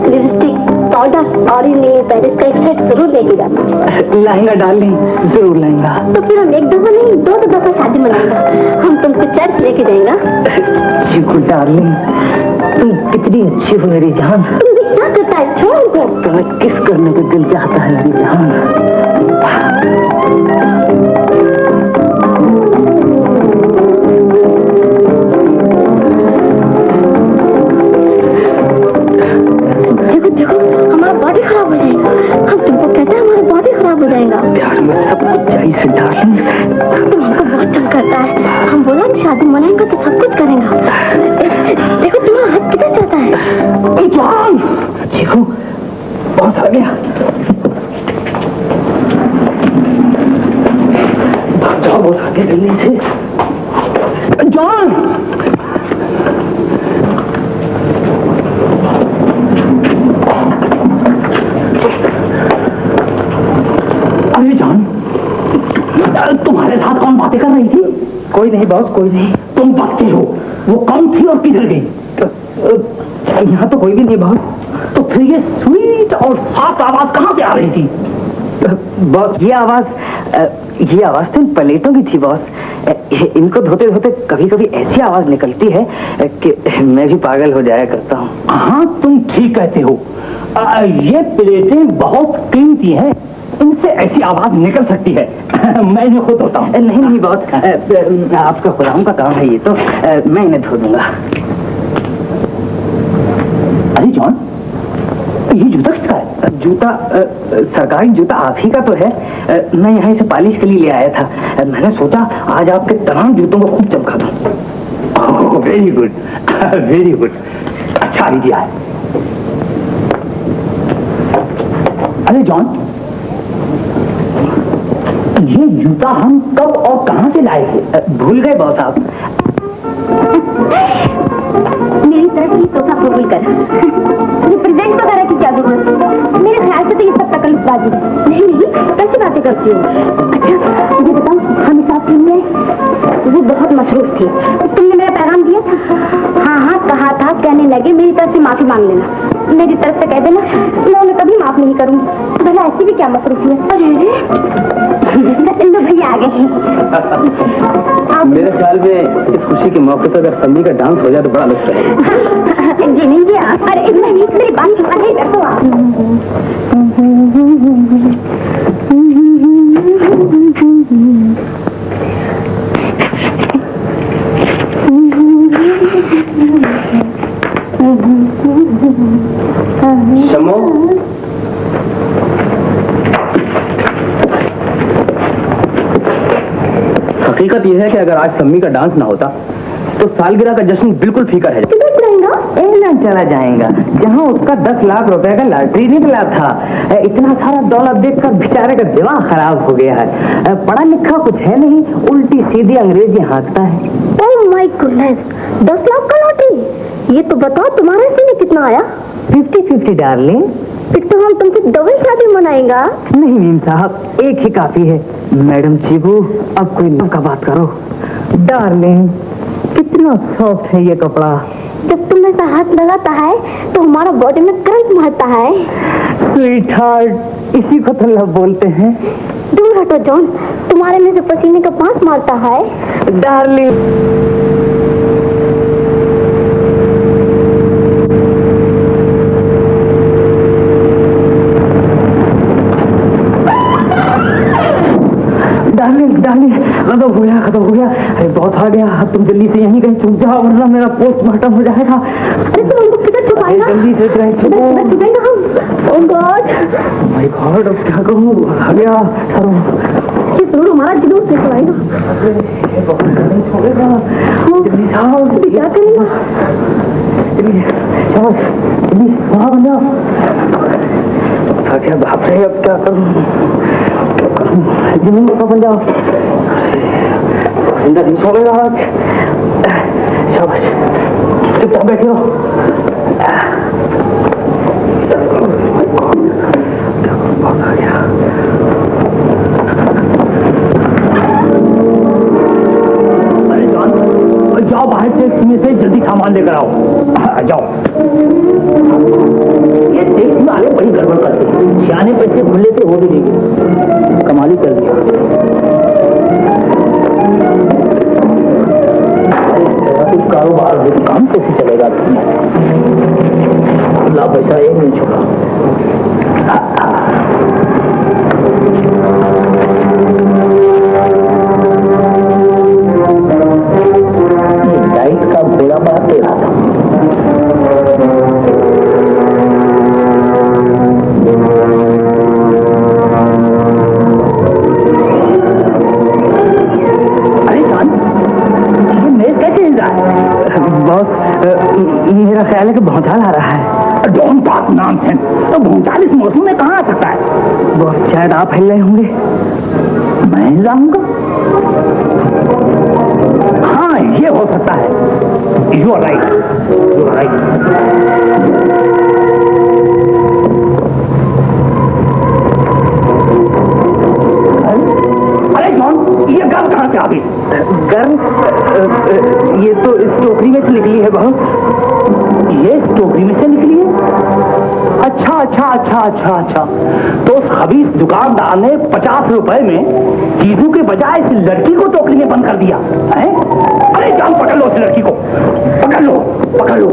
लिपस्टिक, पाउडर और पेरिस का एक सेट जरूर लेके जाओ। लाएंगा डार्लिंग, जरूर लाएंगा। तो फिर हम एक दफा नहीं, दो दफा शादी मनाएगा। हम तुमको चर्च लेके जाएंगे। चीकू डार्लिंग, तुम कितनी अच्छी हो मेरी जान। तुम भी क्या करता है? छोड़ को। तुम्हें किस करने का दिल चाहता है मेरी जान। देखो हमारा बॉडी खराब हो जाएगा। हम तुमको कहते हैं हमारा बॉडी खराब हो जाएगा। प्यार में सब कुछ चाहिए से डार्लिंग। तुम हमको बहुत तंग करता है। हम बोला हम शादी मनाएंगे तो सब कुछ करेंगे। देखो तुम्हारा हाथ किधर जाता है? जान चीकू, बहुत आ गया। जाओ बहुत आगे जल्दी से। जॉन, अरे जॉन, तुम्हारे साथ कौन बातें कर रही थी? कोई नहीं बॉस, कोई नहीं। तुम बच्चे हो। वो कौन थी और किधर गई? यहाँ तो कोई भी नहीं बॉस। तो फिर ये स्वीट और साफ आवाज कहाँ से आ रही थी? बॉस ये आवाज तो इन प्लेटों की थी बॉस। इनको धोते धोते कभी कभी ऐसी आवाज निकलती है कि मैं भी पागल हो जाया करता हूँ। हाँ, तुम ठीक कहते हो। ये प्लेटें बहुत कीमती हैं, इनसे ऐसी आवाज निकल सकती है। मैं इन्हें खुद धोता हूँ। नहीं नहीं, बहुत आपका खुदाम का काम है ये तो, मैं इन्हें धो दूंगा। अरे जॉन, ये जूता किसका है? जूता सरकारी जूता आप ही का तो है। मैं यहाँ से पॉलिश के लिए ले आया था। मैंने सोचा आज आपके तमाम जूतों को खूब चमका दूं। Very good, very good. अच्छा आइडिया है। अरे जॉन, ये जूता हम कब और कहां से लाए थे? भूल गए बॉस आप? मेरी तरफ ही तोहफा कबूल कर। ये प्रेजेंट वगैरह की क्या जरूरत है? मेरे ख्याल से तो ये सब तकलीफबाजी है। नहीं नहीं, कैसी बातें करती हो? अच्छा मुझे बताओ, हम साहब के लिए वो बहुत मसरूफ थी, तुमने मेरा पैगाम दिया था? हाँ हाँ कहा था, कहने लगे मेरी तरफ से माफी मांग लेना। मेरी तरफ से कह देना, मैं उन्हें कभी माफ नहीं करूंगी। भला ऐसी भी क्या मसरूफियत? अरे भैया आ गए। मेरे ख्याल में इस खुशी के मौके पर अगर समी का डांस हो जाए तो बड़ा लुत्फ है। जी नहीं जी, अरे नहीं, मेरी बात सुना नहीं रखो आप। शमो, हकीकत यह है कि अगर आज सम्मी का डांस ना होता तो सालगिरह का जश्न बिल्कुल फीका है। इंग्लैंड चला जाएगा जहां उसका 10 लाख रुपए का लॉटरी निकला था। इतना सारा दौलत देखकर बेचारे का दिमाग खराब हो गया है। पढ़ा लिखा कुछ है नहीं, उल्टी सीधी अंग्रेजी हाँकता है। ओह माय गॉडनेस, 10 लाख का लॉटरी? ये तो बताओ तुम्हारे से में कितना आया? 50-50 डार्लिंग। फिर तो हम तुमसे डबल शादी मनाएंगा। नहीं मीम साहब, एक ही काफी है। मैडम चीबू, अब कोई नाम का बात करो। डार्लिंग, कितना सॉफ्ट है ये कपड़ा। जब तुम ऐसा हाथ लगाता है तो हमारा बॉडी में करंट मारता है। स्वीट हार्ट, इसी को तो लव बोलते हैं। दूर हटो जॉन, तुम्हारे में से पसीने का पास मारता है। डार्लिंग, खत्म हो गया। अरे बहुत आ गया, तुम जल्दी से यहीं कहीं छुप जाओ वरना मेरा पोस्टमार्टम हो जाएगा। अरे तुम हमको किधर छुपाएगा? जल्दी से छुपाएगा हम। ओह गॉड, माय गॉड, अब क्या करूं? आ गया। ये जरूर हमारा जुलूस निकलाएगा। जल्दी जाओ, क्या करेंगे? वहां बन जाओ। क्या बाप रे, अब क्या करूं? जमीन पर बन जाओ। जिंदा नहीं छोड़ेगा आज। शाबाश, चुपचाप बैठे रहो। बहुत आ गया। अरे जॉन, जाओ बाहर से इसमें से जल्दी सामान लेकर आओ। जाओ। ये टैक्स वाले बड़ी गड़बड़ करते हैं। सियाने बच्चे खुले से वो भी नहीं गए, कमाल ही कर दिया। कुछ कारोबार हो तो काम कैसे चलेगा? खुला पैसा एक नहीं छोड़ा। डाइट का भोला बात दे रहा था। मेरा ख्याल है कि भौचाल आ रहा है। Don't talk nonsense. तो भौचाल इस मौसम में कहाँ आ सकता है? बहुत शायद आप हिल रहे होंगे। मैं हिल जाऊंगा? हाँ, ये हो सकता है। You are right, you are right. अरे जॉन, ये गर्म कहाँ से आ गई? गर्म? ये तो इस टोकरी में से निकली है बहुत। ये टोकरी में से निकली है? अच्छा अच्छा अच्छा अच्छा अच्छा, तो उस खबीस दुकानदार ने 50 रुपए में चीजों के बजाय इस लड़की को टोकरी में बंद कर दिया है? अरे जान, पकड़ लो उस लड़की को, पकड़ लो पकड़ लो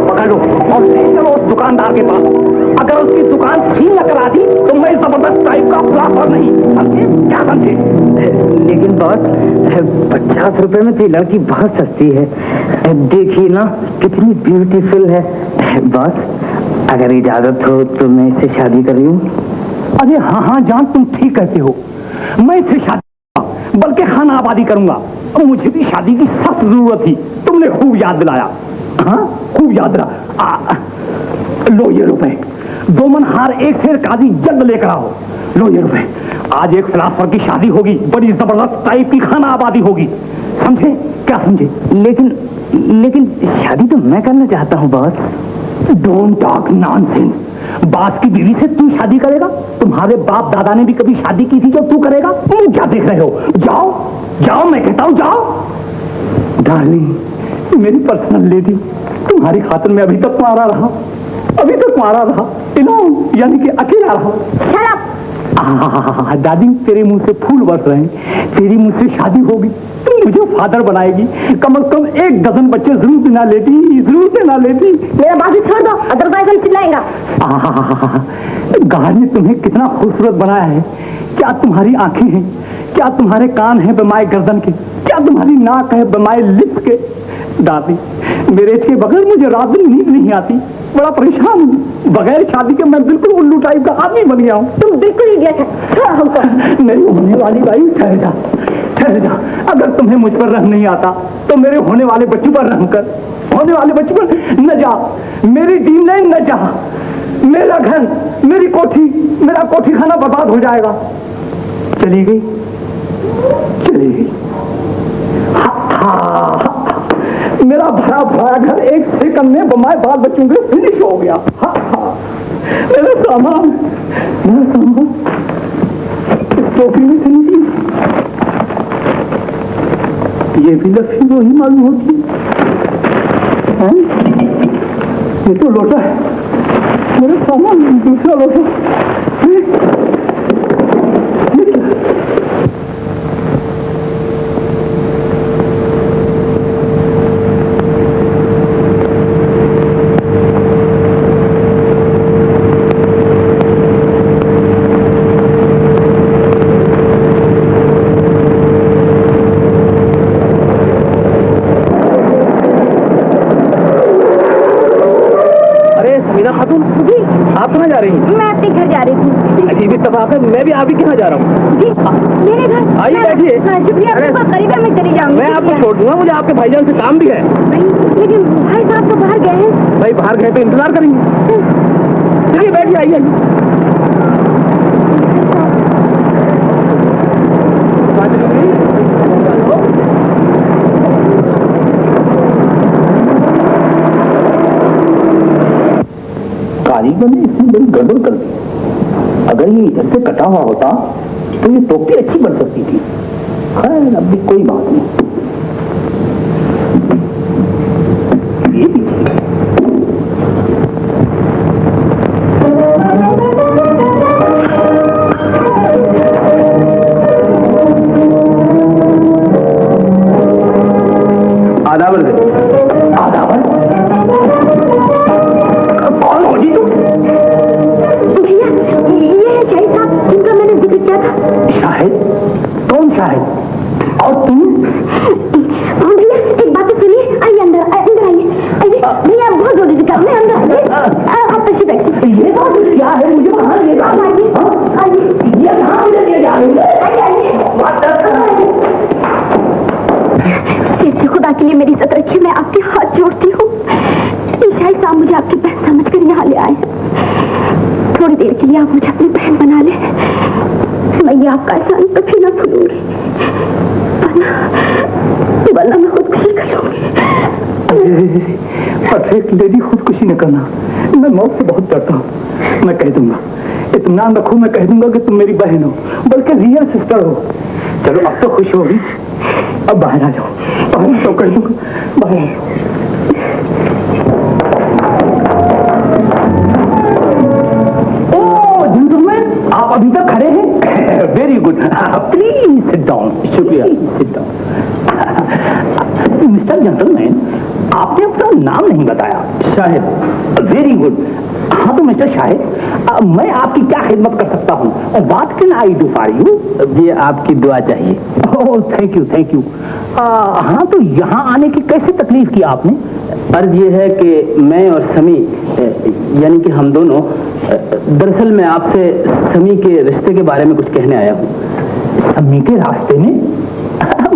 पकड़ लो और ले चलो उस दुकानदार के पास। अगर उसकी दुकान छीन लग आती तो मैं जबरदस्त टाइप का फ्लॉपर नहीं, समझे? क्या समझे? लेकिन बॉस 50 रुपए में तो ये लड़की बहुत सस्ती है। देखिए ना कितनी ब्यूटीफुल है। बॉस अगर इजाजत हो तो मैं इससे शादी कर लूं? अरे हाँ हाँ जान, तुम ठीक कहते हो, मैं इससे शादी करूंगा, बल्कि खाना आबादी करूंगा। मुझे भी शादी की सख्त जरूरत थी, तुमने खूब याद दिलाया। हाँ खूब याद दिला। लो ये रुपए, 2 मन हार 1 शेर काजी जल्द लेकर आओ। लो ये रुपए, आज एक फिलासफर की शादी होगी, बड़ी जबरदस्त टाइप की खाना आबादी होगी, समझे? क्या समझे? लेकिन शादी तो मैं करना चाहता हूँ बॉस। Don't talk nonsense. बाप की बीवी से तू शादी करेगा? तुम्हारे बाप दादा ने भी कभी शादी की थी जो तू करेगा? तुम क्या देख रहे हो? जाओ जाओ, मैं कहता हूं जाओ। डार्लिंग, मेरी पर्सनल लेडी, तुम्हारी खातिर मैं अभी तक मारा रहा, अभी तक मारा रहा, यानी कि अकेला रहा। दादी, तेरे मुंह से फूल बरस रहे हैं, तेरी मुझसे शादी होगी, तुम मुझे फादर बनाएगी, कम से कम 1 डजन बच्चे जरूर देना लेती, जरूर देना लेती। मेरा बाजू छोड़ दो, अदरवाइज हम चिल्लाएगा। गार ने तुम्हें कितना खूबसूरत बनाया है। क्या तुम्हारी आंखें हैं? क्या तुम्हारे कान हैं बमाए गर्दन के? क्या तुम्हारी नाक है बमाए लिप्स के? दादी, मेरे के बगैर मुझे रात दिन नींद नहीं आती, बड़ा परेशान हूँ। बगैर शादी के मैं बिल्कुल उल्लू टाइप का आदमी बन गया हूँ। तुम बिल्कुल इडियट है, छोड़ो हमको। मेरी होने वाली भाई, ठहर जा ठहर जा। अगर तुम्हें मुझ पर रहम नहीं आता तो मेरे होने वाले बच्चों पर रहम कर, होने वाले बच्चों पर न जा। मेरी टीम नहीं न जा, मेरा घर, मेरी कोठी, मेरा कोठी खाना बर्बाद हो जाएगा। चली गई, चली गई। मेरा भरा भरा घर 1 सेकंड में बमाए बाल बच्चों के फिनिश हो गया। मेरा सामान, मेरा सामान इस टोकरी में से निकली। ये भी लक्ष्मी वो ही मालूम होती है। ये तो लोटा है, मेरा सामान दूसरा लोटा। आप कहाँ जा रही हैं? मैं अपने घर जा रही थी। अजीब इत्तेफाक है, मैं भी आप ही के यहाँ जा रहा हूँ। जी मेरे घर? आइए बैठिए। शुक्रिया, बहुत करीब है, मैं चली जाऊंगी। मैं आपको छोड़ दूंगा, मुझे आपके भाईजान से काम भी है। लेकिन भाई साहब तो बाहर गए हैं। भाई बाहर गए तो इंतजार करेंगे। चलिए बैठिए, आइए। कारीगर ने इसमें बड़ी गड़बड़ कर दी। अगर ये इधर से कटा हुआ होता तो ये टोपी अच्छी बन सकती थी। खैर अब भी कोई बात नहीं। ये भी आदावर आदावर कौन हो जी तुम? भैया ये है शाहिद साहब जिनका मैंने जिक्र किया था। शाहिद? कौन शाहिद? और तुम? भैया एक बात तो सुनिए, आइए अंदर, अंदर आइए। भैया बहुत जल्दी से काम है, अंदर आइए। आप तशी बैठिए। ये बात क्या है? मुझे कहाँ ले जा रही है? ये कहाँ मुझे ले जा रही है? सिर्फ खुदा के लिए मेरी इज्जत रखिए, मैं आपके हाथ जोड़ती हूँ। शाहिद साहब मुझे आपकी बहन समझकर यहाँ ले आए। थोड़ी देर के लिए आप मुझे अपनी बहन बना ले, मैं ये आपका एहसान कभी ना भूलूंगी, वरना मैं खुदकुशी कर लूंगी। परफेक्ट लेडी, खुदकुशी न करना। मैं मौत से बहुत डरता हूँ। मैं कह दूंगा, इत्मीनान रखो, मैं कह दूंगा कि तुम मेरी बहन हो, बल्कि रियल सिस्टर हो। चलो अब तो खुश होगी, अब बाहर आ जाओ। बाहर तो कह दूंगा, बाहर आ जाओ। अभी तक खड़े हैं? Very good, please sit down. शुक्रिया, सिट डाउन। मिस्टर जेंटलमैन, आपने अपना नाम नहीं बताया। शाहिद। Very good. हाँ तो मिस्टर शाहिद, मैं आपकी क्या खिदमत कर सकता हूँ? What can I do for you? ये आपकी दुआ चाहिए। Oh thank you, thank you. हाँ तो यहाँ आने की कैसे तकलीफ की आपने? अर्ज ये है कि मैं और समी, यानी कि हम दोनों, दरअसल मैं आपसे समी के रिश्ते के बारे में कुछ कहने आया हूँ। समी के रास्ते में?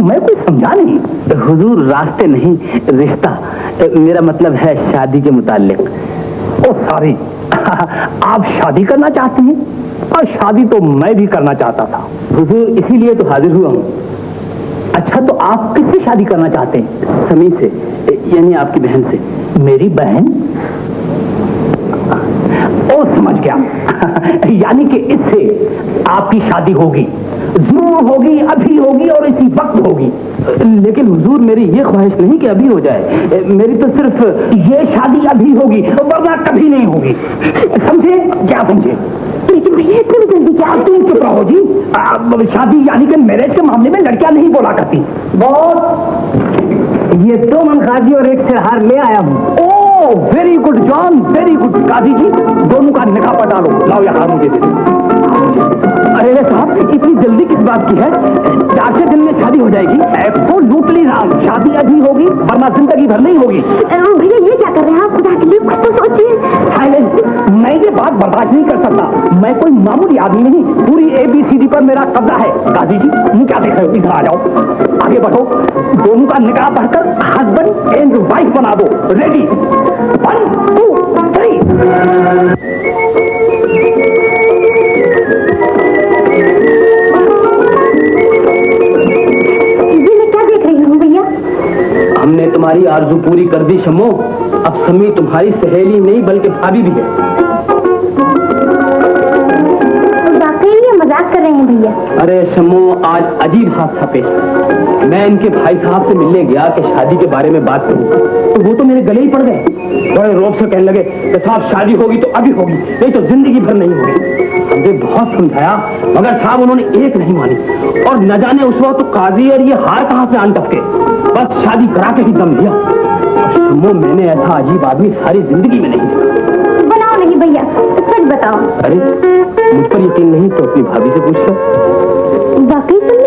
मैं कुछ समझा नहीं। हुजूर, रास्ते नहीं, रिश्ता। मेरा मतलब है शादी के मुताल्लिक। ओ सॉरी, आप शादी करना चाहते हैं? और शादी तो मैं भी करना चाहता था हुजूर, इसीलिए तो हाजिर हुआ हूँ। अच्छा तो आप किससे शादी करना चाहते हैं? समी से, यानी आपकी बहन से। मेरी बहन? ओ समझ गया। यानी कि इससे आपकी शादी होगी, जरूर होगी, अभी होगी और इसी वक्त होगी। लेकिन हुजूर, मेरी ये ख्वाहिश नहीं कि अभी हो जाए, मेरी तो सिर्फ ये शादी अभी होगी वरना कभी नहीं होगी। समझे? क्या समझे? लेकिन भैया इतनी भी जल्दी क्या? तुम चुप रहो जी। शादी यानी कि मैरिज के मामले में लड़कियां नहीं बोला करती। बहुत, ये 2 मन काजी और 1 सिरहार ले आया हूँ। Oh very good John, very good. Qazi ji, दोनों का निकाह पर डालो। लाओ यहाँ मुझे दे दो। अरे साहब, इतनी जल्दी किस बात की है? 4 दिन में शादी हो जाएगी। Absolutely wrong. शादी अभी होगी वरना जिंदगी भर नहीं होगी। भैया ये क्या कर रहे हैं आप? खुदा के लिए कुछ तो सोचिए। मैं ये बात बर्दाश्त नहीं कर सकता। मैं कोई मामूली आदमी नहीं, पूरी ABCD पर मेरा कब्जा है। काजी जी, तुम क्या देख रहे हो? इधर आ जाओ, आगे बढ़ो। दोनों का निकाह पढ़कर हस्बैंड एंड वाइफ बना दो। रेडी? 1 2 3। हमने तुम्हारी आरज़ू पूरी कर दी शम्मो। अब समी तुम्हारी सहेली नहीं बल्कि भाभी भी है। वाकई ये मजाक कर रहे हैं भैया? अरे शम्मो, आज अजीब हादसा पेश। मैं इनके भाई साहब से मिलने गया कि शादी के बारे में बात करूं, तो वो तो मेरे गले ही पड़ गए। बड़े रोब से कहने लगे कि साहब शादी होगी तो अभी होगी, नहीं तो जिंदगी भर नहीं होगी। हमने बहुत समझाया मगर साहब उन्होंने एक नहीं मानी। और न जाने उस वक्त तो काजी और ये हार कहां से आन टपके, बस शादी करा के ही दम लिया। शम्मो, मैंने ऐसा अजीब आदमी सारी जिंदगी में नहीं देखा। बनाओ नहीं भैया, सच बताओ। अरे मुझ पर यकीन नहीं तो अपनी भाभी से पूछ लो। वाकई समी?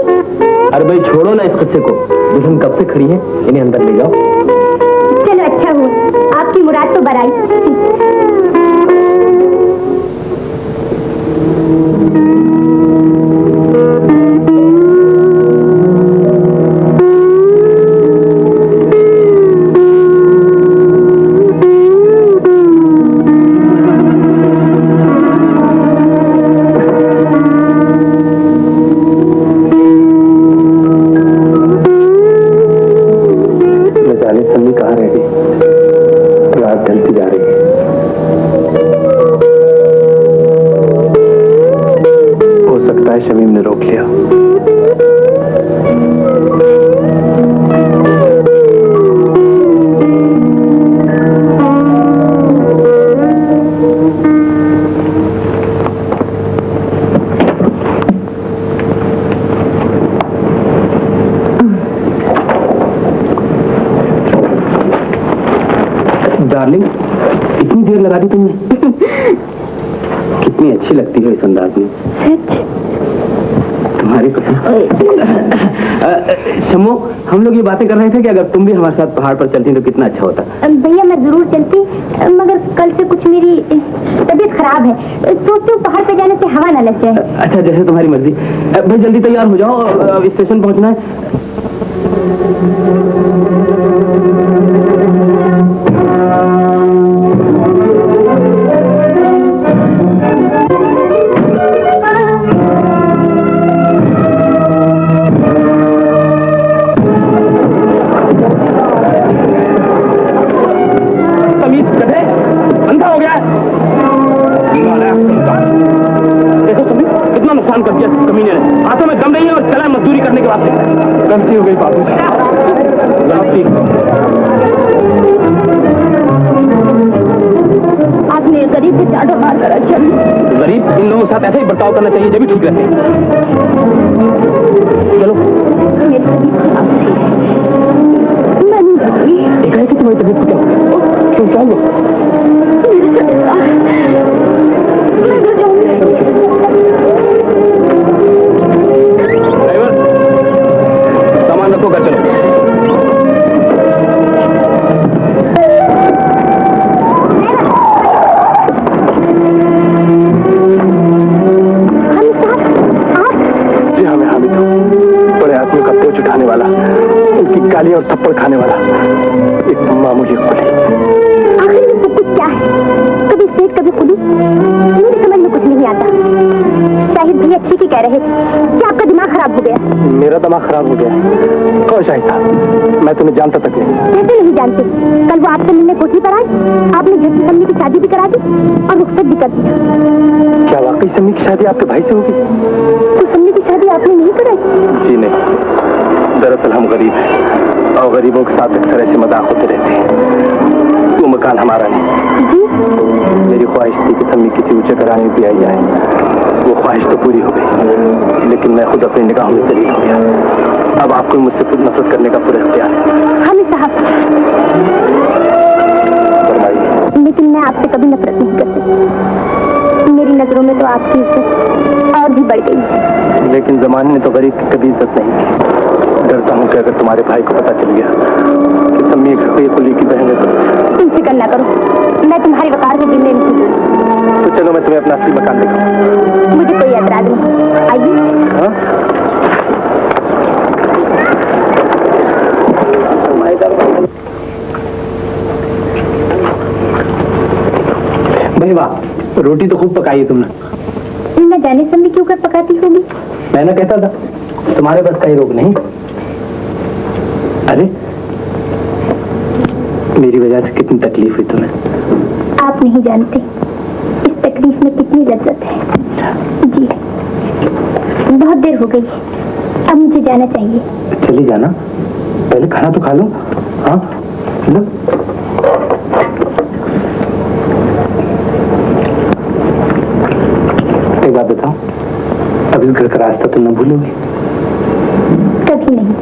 अरे भाई छोड़ो ना इस किस्से को, दुल्हन कब से खड़ी है, इन्हें अंदर ले जाओ। चलो अच्छा हुआ, आपकी मुराद तो बराई। शमीम ने रोक लिया। डार्लिंग, इतनी देर लगा दी तुमने। कितनी अच्छी लगती है इस अंदाज में। तुम्हारी शम्मो, हम लोग ये बातें कर रहे थे कि अगर तुम भी हमारे साथ पहाड़ पर चलती तो कितना अच्छा होता। भैया मैं जरूर चलती, मगर कल से कुछ मेरी तबीयत खराब है। सोचती हूँ पहाड़ पे जाने से हवा न लग जाए। अच्छा, जैसे तुम्हारी मर्जी। भाई जल्दी तैयार हो जाओ, अब स्टेशन पहुंचना है। गलती हो गई बाबू, आपने गरीब पे चाटा मार कर अच्छा नहीं। गरीब इन लोगों के साथ ऐसे ही बर्ताव करना चाहिए जब भी ठीक रहते हैं। चलो मेरी तबीयत खराब है, मैं नहीं जाऊंगी। एकाएक ही तुम्हारी तबीयत क्या क्यों क्या हुआ? मैं घर जाऊंगी। ड्राइवर सामान रखो, घर चलो। जी हाँ, मैं हामिद हूँ, बड़े आदमियों का बोझ उठाने वाला, उनकी गालियां और थप्पड़ खाने वाला एक मामूली कुली। आखिर ये सब कुछ क्या है? कभी सेठ कभी कुली, मेरी समझ में कुछ नहीं आता। शाहिद भैया ठीक ही कह रहे थे कि आपका दिमाग खराब हो गया। मेरा दिमाग खराब हो गया? कौन शाहिद था? मैं तुम्हें जानता तक नहीं। कैसे नहीं जानते? कल वो आपसे मिलने कोठी पर आई, आपने झटकी सम्मी की शादी भी करा दी और रुखसत भी कर दिया। क्या वाकई सम्मी की शादी आपके भाई से होगी? तो सम्मी की शादी आपने नहीं कराई? जी नहीं, दरअसल हम गरीब हैं और गरीबों के साथ अक्सर ऐसे मजाक होते रहते हैं। वो मकान हमारा नहीं। जी? मेरी ख्वाहिश थी कि सम्मी किसी ऊंचे घराने में भी आई जाए। वो ख्वाहिश तो पूरी हो गई, लेकिन मैं खुद अपनी निगाहों में जलील हो गया। अब आपको मुझसे खुद नफरत करने का पूरा इख्तियार है। हामिद साहब, फरमाइए। लेकिन मैं आपसे कभी नफरत नहीं कर सकती। मेरी नजरों में तो आपकी इज्जत और भी बढ़ गई है। लेकिन जमाने ने तो गरीब की कभी इज्जत नहीं की। डरता हूँ कि अगर तुम्हारे भाई को पता चल गया कि सम्मी एक रुपये कुली की बहन है तो। तुम फिक्र न करो, मैं तुम्हारी वकार को गिनने नहीं। तो चलो मैं तुम्हें अपना असली मकान दिखाऊं। मुझे कोई एतराज नहीं, आइए। हाँ? भाई वाह, रोटी तो खूब पकाई है तुमने। न जाने सम्मी क्यों कर पकाती होगी। मैंने कहता था तुम्हारे बस का ही रोग नहीं। अरे मेरी वजह से कितनी तकलीफ हुई तुम्हें। आप नहीं जानते इस तकलीफ में कितनी लज्जत है। जी बहुत देर हो गई, अब मुझे जाना चाहिए। चली जाना, पहले खाना तो खा लो। हाँ लो। एक बात बताओ, अब इस घर का रास्ता तुम न भूलोगे? कभी नहीं।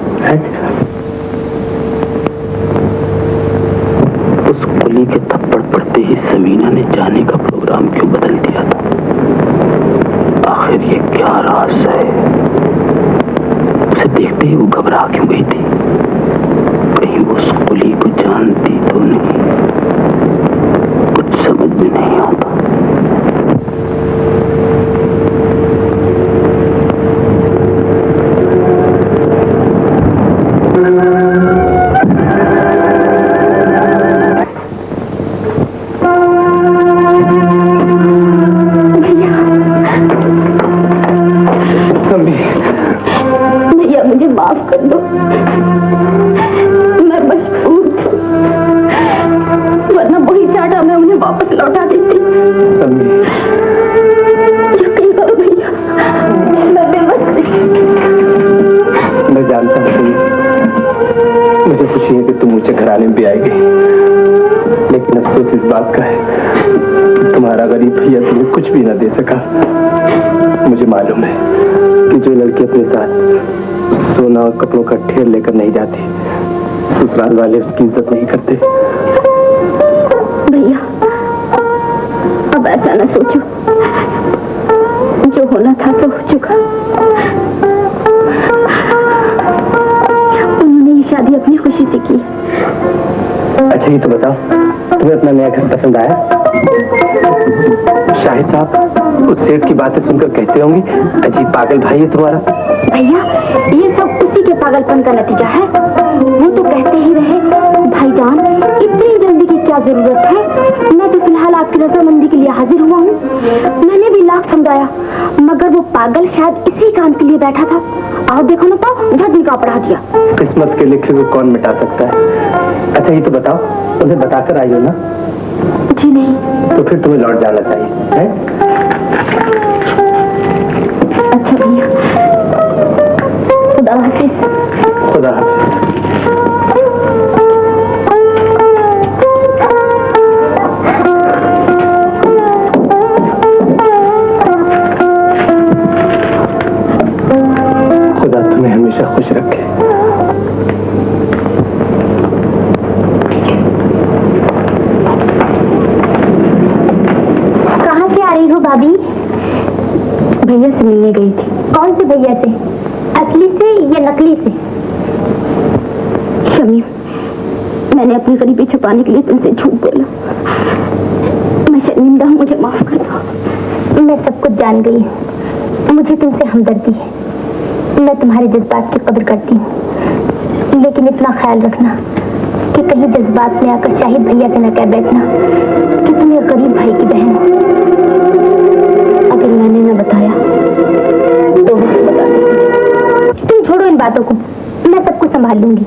उस कुली के थप्पड़ पड़ते ही समीना ने जाने का प्रोग्राम क्यों बदल दिया था? आखिर ये क्या राज है? उसे देखते ही वो घबरा क्यों गई थी? कहीं वो उस कुली को जानती तो नहीं? कुछ समझ में नहीं आता। भैया मुझे माफ कर दो, मैं मजबूर थी, वरना वही चाटा मैं उन्हें वापस लौटा देती। यकीन करो भैया, मैं बेबस थी। मैं जानता हूँ, मुझे खुशी है कि तुम ऊंचे घराने में भी आएगी, लेकिन अफसोस इस बात का है कि तुम्हारा गरीब भैया तुम्हें कुछ भी न दे सका। मुझे मालूम है कि जो लड़की अपने साथ सोना और कपड़ों का ढेर लेकर नहीं जाती, ससुराल वाले उसकी इज्जत नहीं करते। भैया अब ऐसा न सोचो, जो होना था तो हो चुका। उन्होंने ये शादी अपनी खुशी से की। अच्छा ये तो बताओ, तुम्हें अपना नया घर पसंद आया? शाहिद साहब उस सेठ की बातें सुनकर कहते होंगे अजीब पागल भाई है तुम्हारा। भैया ये सब उसी के पागलपन का नतीजा है। वो तो कहते ही रहे भाईजान इतनी जल्दी की क्या जरूरत है, मैं तो फिलहाल आपकी रजामंदी के लिए हाजिर हुआ हूँ। मैंने भी लाख समझाया, मगर वो पागल शायद इसी काम के लिए बैठा था। आओ देखो ना तो झट निकाह पढ़ा दिया। किस्मत के लिखे को कौन मिटा सकता है। अच्छा ये तो बताओ, उन्हें बताकर आई हो ना? जी नहीं। तो फिर तुम्हें लौट जाना चाहिए है? अच्छा भैया, खुदा हाफिज। खुदा हाफिज। खुश रखे। कहाँ से आ रही हो भाभी? भैया से मिलने गई थी। कौन से भैया से? असली से या नकली से? शमी, मैंने अपनी गरीबी छुपाने के लिए तुमसे झूठ बोला। मैं शर्मिंदा हूँ, मुझे माफ कर दो। मैं सब कुछ जान गई हूँ। मुझे तुमसे हमदर्दी है। मैं तुम्हारे जज्बात की कदर करती हूँ, लेकिन इतना ख्याल रखना कि कहीं जज्बात में आकर शाहिद भैया से न कह बैठना कि तुम एक गरीब भाई की बहन हो। अगर मैंने न बताया तो वो बता देगी। तुम छोड़ो इन बातों को, मैं सब कुछ संभाल लूंगी।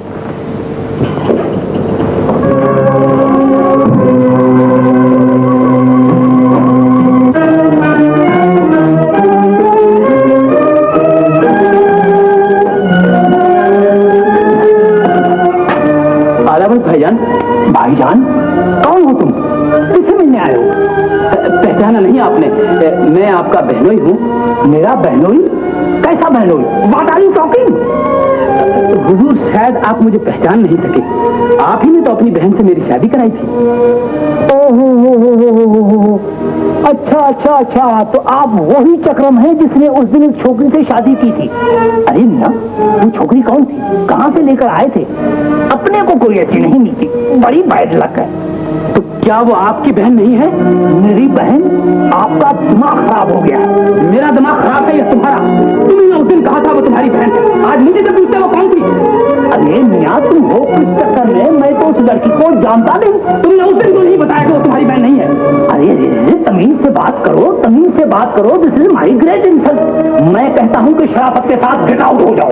भाईजान, भाईजान कौन हो तुम? किससे मिलने आए हो? पहचाना नहीं आपने? मैं आपका बहनोई हूँ। मेरा बहनोई? कैसा बहनोई? What are you talking? हुजूर, शायद आप मुझे पहचान नहीं सके। आप ही ने तो अपनी बहन से मेरी शादी कराई थी। ओहो, अच्छा अच्छा अच्छा, तो आप वही चक्रम हैं जिसने उस दिन एक छोकरी से शादी की थी। अरे ना, वो छोकरी कौन थी? कहाँ से लेकर आए थे? अपने को कोई अच्छी नहीं मिलती, बड़ी बैड लक है। तो क्या वो आपकी बहन नहीं है? मेरी बहन? आपका दिमाग खराब हो गया है। मेरा दिमाग खराब है या तुम्हारा? तुमने उस दिन कहा था वो तुम्हारी बहन है, आज मुझे तो पूछते वो कौन थी? अरे मियाँ, तुम हो किस चक्कर में? मैं तो उस लड़की को जानता नहीं। तुमने उस दिन तो नहीं बताया कि वो तुम्हारी बहन नहीं है। अरे तमीज से बात करो, तमीज से बात करो। This is my great insult. मैं कहता हूँ कि शराफत के साथ गेट आउट हो जाओ,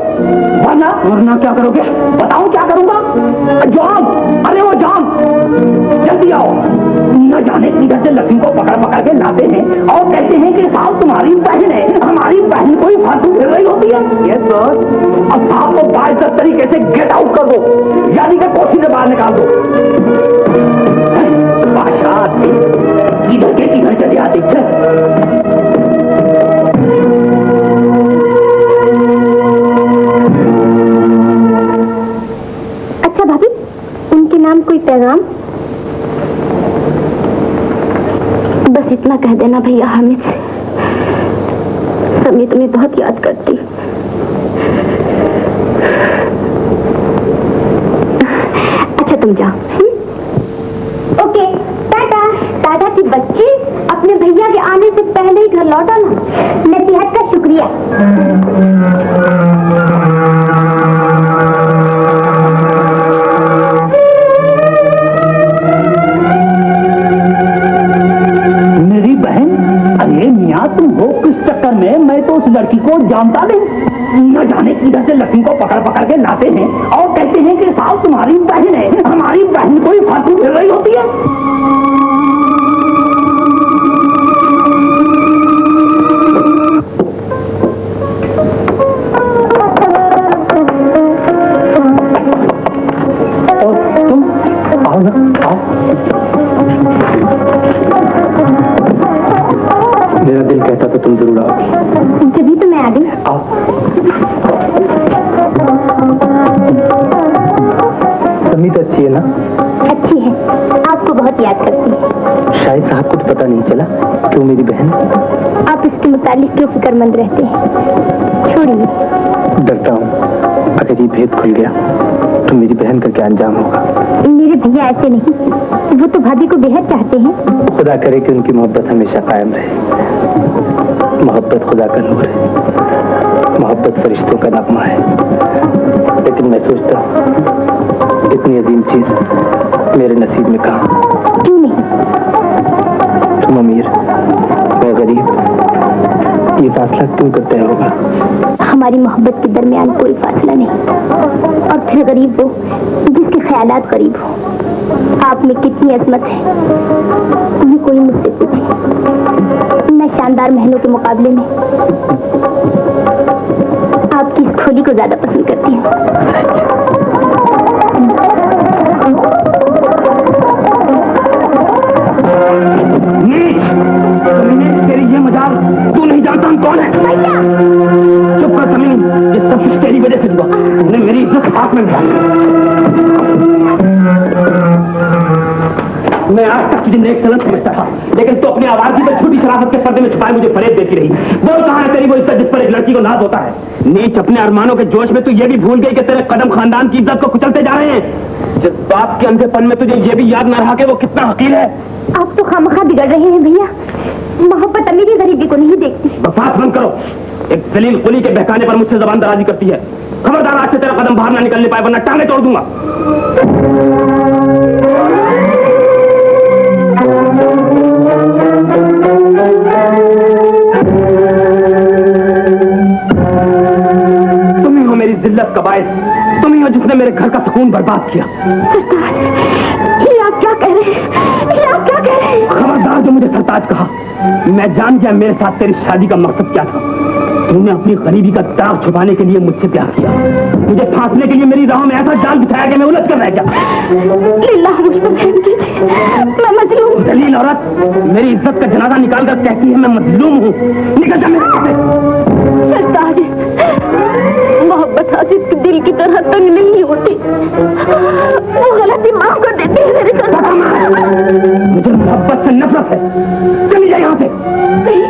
वरना क्या करोगे? बताओ क्या करूंगा? जॉन, अरे वो जॉन, जल्दी आओ। न जाने किधर से लड़की को पकड़ पकड़ के लाते हैं और कहते हैं कि साहब तुम्हारी बहन है। हमारी बहन कोई फालतू फिर रही होती है। Yes sir. अब साहब को बाइज्जत तरीके से गेट आउट कर दो, यानी कि कोठी से बाहर निकाल दो। बादशाह किधर के किधर चले आते। अच्छा भाभी, उनके नाम कोई पैगाम? बस इतना कह देना भैया हामिद से, समी तुम्हें बहुत याद करती। अच्छा तुम जाओ। ओके, टाटा। टाटा की बच्ची, अपने भैया के आने से पहले ही घर लौट आना। नसीहत का शुक्रिया। मेरी बहन? अरे मियाँ, तुम हो किस चक्कर में? मैं तो उस लड़की को जानता नहीं। न जाने किधर से लड़की को पकड़ पकड़ के लाते हैं और कहते हैं कि साहब तुम्हारी बहन है। हमारी बहन कोई फालतू फिर रही होती है। और तुम आओ ना, आओ। मेरा दिल कहता तो तुम जरूर आओगी। जभी तो मैं आ गई। आओ। समीत अच्छी है ना? अच्छी है, आपको बहुत याद करती है। शायद साहब को तो पता नहीं चला कि वो मेरी बहन। आप इसके मुतालिक क्यों फिक्रमंद रहते हैं? छोड़िए। डरता हूँ अगर ये भेद खुल गया तो मेरी बहन का क्या अंजाम होगा। मेरे भैया ऐसे नहीं, वो तो भाभी को बेहद चाहते हैं। खुदा करे कि उनकी मोहब्बत हमेशा कायम रहे। मोहब्बत खुदा का नूर है, मोहब्बत फरिश्तों का नगमा है। लेकिन मैं सोचता हूँ इतनी अजीम चीज मेरे नसीब में कहाँ। क्यों नहीं? तुम अमीर, मैं गरीब, ये फासला क्यों करते होगा? हमारी मोहब्बत के दरमियान कोई फासला नहीं। और फिर गरीब वो जिसके ख्यालात करीब हो। आप में कितनी अजमत है, ये कोई मुझसे पूछे। मैं शानदार महलों के मुकाबले में आपकी इस खोली को ज्यादा पसंद करती हूँ। तेरी ये मजाक, तू नहीं जानता हम कौन है? चुप कर समीन, ये सब कुछ तेरी वजह से हुआ। मिल गया। मैं आज तक तुझे नेक सलन समझता था, लेकिन तू अपनी आवाज़ी पर छोटी शराफत के पर्दे में छुपाए मुझे फरेब देती रही। बोल कहाँ है तेरी वो इज्जत जिस पर एक लड़की को नाज होता है? नीच अपने अरमानों के जोश में तू ये भी भूल गई कि तेरे कदम खानदान की इज्जत को कुचलते जा रहे हैं। जिस बाप के अंधेपन में तुझे ये भी याद न रहा कि वो कितना हकीर है। आप तो खामखा बिगड़ रहे हैं भैया। मोहब्बत अमीरी गरीबी को नहीं देखती। बकवास बंद करो। एक जलील कुली के बहकाने पर मुझसे जबान दराजी करती है। खबरदार आज से तेरा कदम बाहर ना निकलने पाए, वरना टांगे तोड़ दूंगा। तुम ही हो मेरी जिल्लत का बायस, तुम ही हो जिसने मेरे घर का सुकून बर्बाद किया। ये आप क्या कह रहे हैं? ये आप क्या कह रहे हैं? खबरदार जो मुझे सरताज कहा। मैं जान गया मेरे साथ तेरी शादी का मकसद क्या था। तूने अपनी गरीबी का दाग छुपाने के लिए मुझसे प्यार किया, मुझे फांसने के लिए मेरी राह में ऐसा जाल बिछाया कि मैं उलझ कर रह गया। लीला मुझ पर रहम कीजिए, मैं मजलूम। दलील औरत मेरी इज्जत का जनाजा निकाल कर कहती है मैं मजलूम हूँ। निकल जा मेरे घर से। सरताज, मोहब्बत आसिफ के दिल की तरह तंग नहीं होती, वो गलती माफ कर देती है मेरे सरताज। मुझे मोहब्बत से नफरत है। चली जाए यहाँ से। नहीं,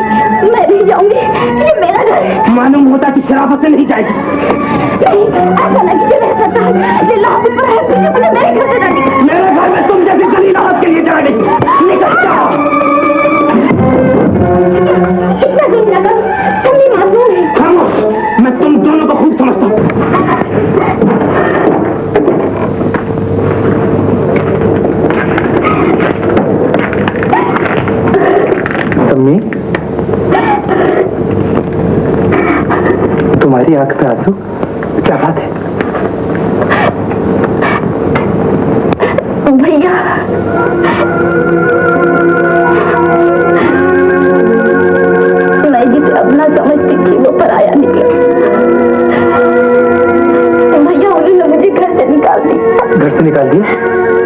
मैं नहीं जाऊंगी, ये मेरा घर है। मालूम होता कि शराफत से नहीं जाएगी। नहीं, ऐसा नहीं कीजिए मेरे सरताज। लीला मुझ पर रहम कीजिए, मुझे मेरे घर से ना निकालिए। मेरे घर में तुम जैसी दलील औरत के लिए जगह नहीं। निकल जाओ। इतना दिन लगा, तुम ही मासूम है। खामोश, मैं तुम दोनों को खूब समझता हूँ। सम्मी, तुम्हारी आंख पे आंसू, क्या बात है? भैया, मैं जिसे अपना समझती थी वो पराया निकला। भैया, उन्होंने मुझे घर से निकाल दिया। घर से निकाल दिया?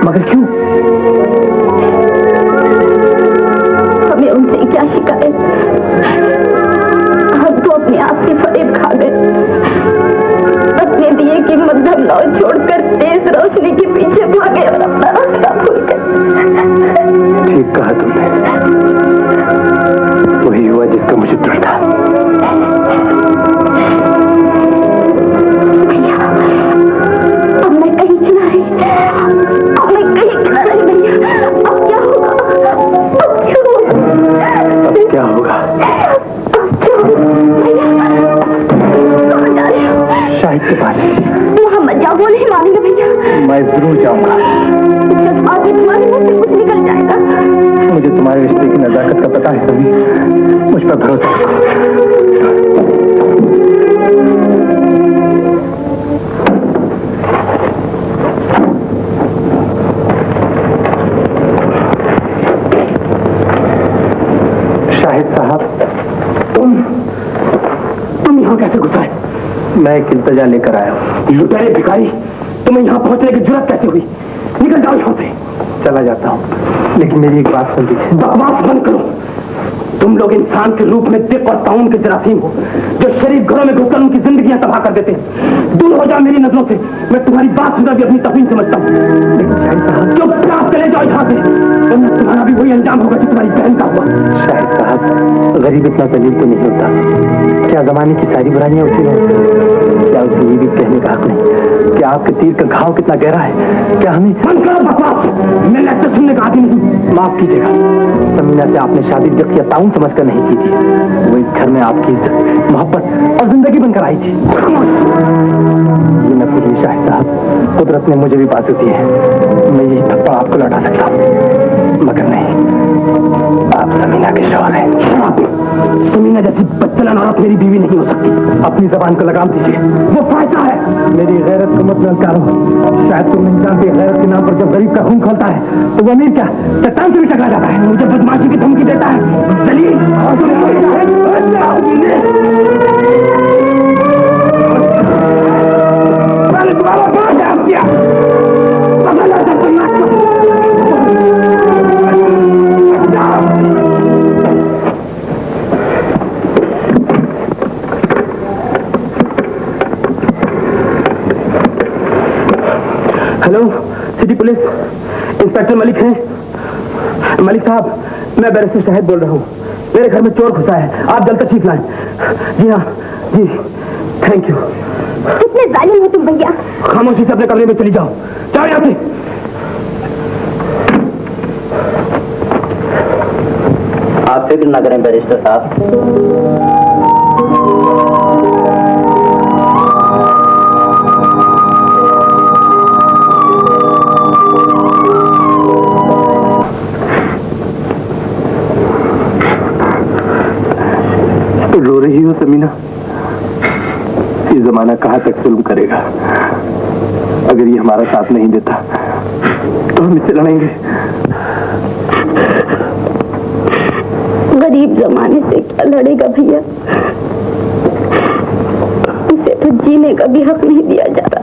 मगर क्यों? हमें उनसे क्या शिकायत? हम तो अपने आप से फरेब खा गए। अपने दिए की मध्यम लौ छोड़कर तेज रोशनी के पीछे भागे और अपना रास्ता भूल गए। ठीक कहा तुमने, वही हुआ जिसका मुझे डर था। भैया, अब मैं कहीं किनारे, अब मैं कहीं किनारे भैया। अब क्या होगा? अब क्यों? अब क्या होगा? शाहिद के पास। मोहम्मद जाओ, वो नहीं मानेंगे भैया। मैं जरूर जाऊंगा। जब आगे तुम्हारे मुंह से कुछ निकल जाएगा। मुझे तुम्हारे रिश्ते की नजाकत का पता है सम्मी, मुझ पर भरोसा रखो। शाहिद साहब, तुम यहाँ कैसे घुसा है? मैं एक इल्तजा लेकर आया हूँ। लुटेरे भिखारी, तुम्हें यहाँ पहुँचने की जरूरत कैसे हुई? निकल जाओ यहाँ से। चला जाता हूँ, लेकिन मेरी एक बात सुन लीजिए। बकवास बंद करो। तुम लोग इंसान के रूप में दिक और ताउन के जरासीम हो, जो शरीफ घरों में घुसकर उनकी जिंदगियां तबाह कर देते हैं। दूर हो जाओ मेरी नजरों से। मैं तुम्हारी बात सुनकर भी अपनी तफीन समझता हूँ। लेकिन शाहिद साहब, चुपचाप चले जाओ यहाँ से, वरना तुम्हारा भी वही अंजाम होगा जो तुम्हारी बहन का हुआ। शाहिद साहब, गरीब इतना जलील तो नहीं होता। क्या जमाने की सारी बुराइयां उसी में? क्या उसे ये भी कहने का हक नहीं कि आपके तीर का घाव कितना गहरा है? क्या हमें? बंद करो बकवास, मैंने ऐसे सुनने का आदमी नहीं। माफ कीजिएगा, समीना से आपने शादी दिक या ताउन समझकर नहीं की थी। वो इस घर में आपकी इज्जत, मोहब्बत और जिंदगी बनकर आई थी। ये न भूलिए शाहिद साहब, कुदरत ने मुझे भी बाजू दी है। मैं यही थप्पड़ आपको लौटा सकता हूँ, मगर नहीं, आप समीना के शौहर हैं। समीना जैसी बच्चलन औरत मेरी बीवी नहीं हो सकती। अपनी जबान को लगाम दीजिए। वो फैसला है। मेरी गैरत को मत ललकारो। शायद तुम नहीं जानते, गैरत के नाम पर जब गरीब का खून खोलता है तो वो अमीर क्या चट्टान से भी टकरा जाता है। मुझे बदमाशी की धमकी देता है। चलिए तुम्हारा क्या जवाब दिया? Hello, city police, inspector Malik हैं? मलिक साहब, मैं बैरिस्टर शाहिद बोल रहा हूँ। मेरे घर में चोर घुसा है, आप जल्द तशरीफ लाएं। जी हाँ, जी, थैंक यू। कितने जालिम हो तुम भैया। खामोशी से अपने कमरे में चली जाओ, जाओ यहाँ से। आप फिक्र न करें बैरिस्टर साहब, रो रही हो समीना? ये जमाना कहां तक जुल्म करेगा? अगर ये हमारा साथ नहीं देता तो हम इससे लड़ेंगे। गरीब जमाने से क्या लड़ेगा भैया? उसे तो जीने का भी हक नहीं दिया जाता।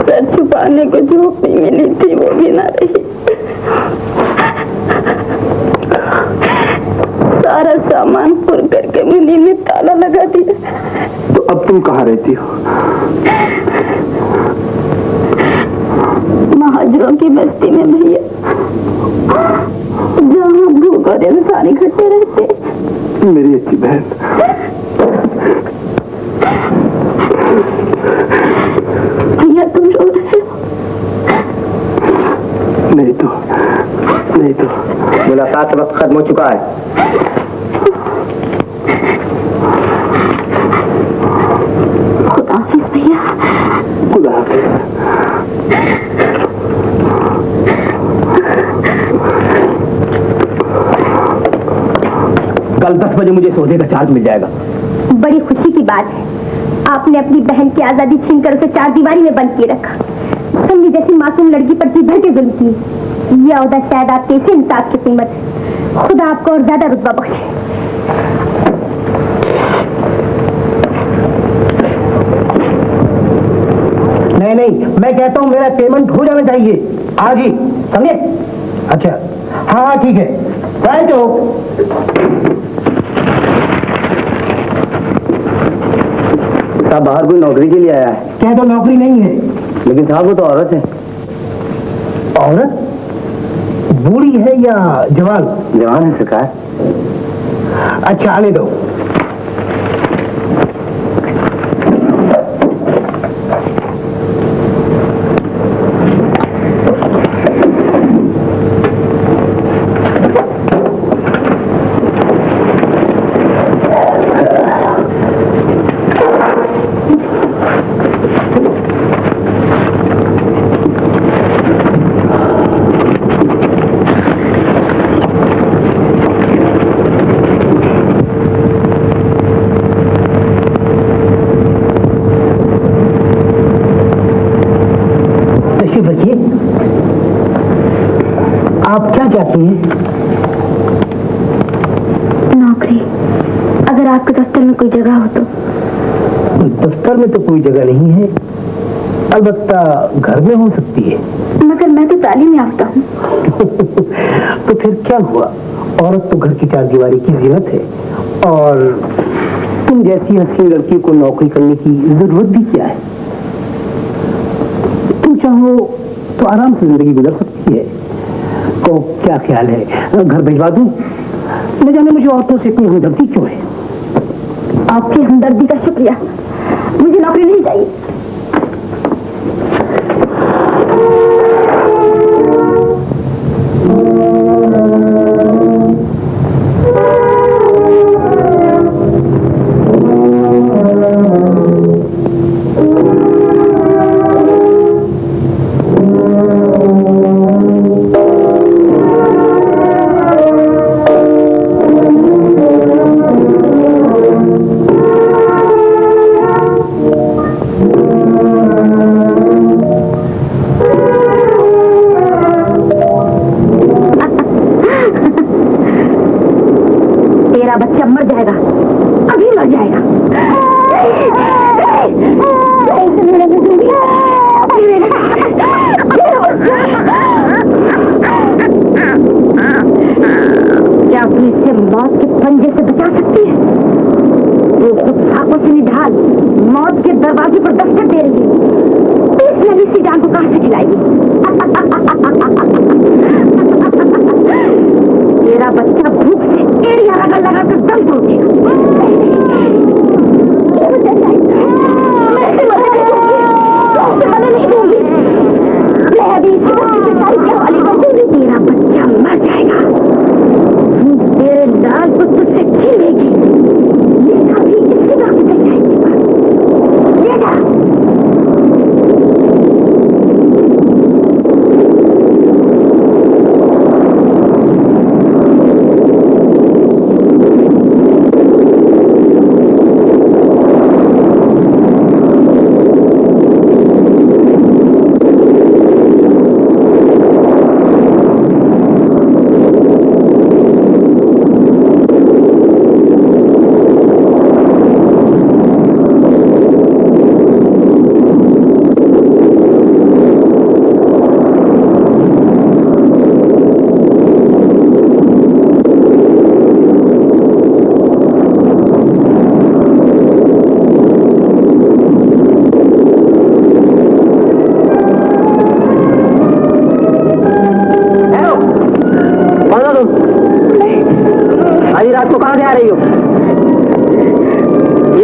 सर छुपाने को झोपड़ी मिली थी, वो भी ना रही। सारा सामान पुर करके मुनी ने ताला लगा दिया। तो अब तुम कहाँ रहती हो? महाजरों की बस्ती में भैया, जहाँ भूख और इंसान इकट्ठे रहते। मेरी अच्छी बहन, भैया तुम रो रहे हो? नहीं तो मुलाकात का वक्त खत्म हो चुका है। खुदा हाफिज भैया। खुदा हाफिज। कल 10 बजे मुझे सौदे का चार्ज मिल जाएगा। बड़ी खुशी की बात है, आपने अपनी बहन की आजादी छीनकर उसे चार दीवारी में बंद किए रखा। सन्नी जैसी मासूम लड़की पर जी भर के जुल्म की। यह औदा शायद आपके इसी इंसाफ की कीमत है। खुदा आपको और ज्यादा रुतबा बख्शे। नहीं, मैं कहता हूँ मेरा पेमेंट हो जाना चाहिए आज ही, समझे? अच्छा, हाँ ठीक है, राइट हो। साहब बाहर कोई नौकरी के लिए आया है। क्या? तो नौकरी नहीं है। लेकिन साहब वो तो औरत है। औरत? बूढ़ी है या जवान? जवान है सरकार। अच्छा आने दो। आप क्या चाहती हैं? नौकरी। अगर आपके दफ्तर में कोई जगह हो तो। दफ्तर में तो कोई जगह नहीं है, अलबत्ता घर में हो सकती है। मगर मैं तो तालीम याफ्ता हूँ। तो फिर क्या हुआ? औरत तो घर की चारदीवारी की जीनत है, और तुम जैसी हसीन लड़की को नौकरी करने की जरूरत भी क्या है? तुम चाहो तो आराम से जिंदगी गुजर सकती है। तो क्या ख्याल है, घर भिजवा दूं? न जाने मुझे औरतों से इतनी हमदर्दी क्यों है। आपकी हमदर्दी का शुक्रिया, मुझे नौकरी नहीं चाहिए। बच्चा मर जाएगा, अभी मर जाएगा। क्या अपनी इसे मौत के पंजे से बचा सकती है? वो खुद साकों से निढाल मौत के दरवाजे पर दस्तक दे रही है।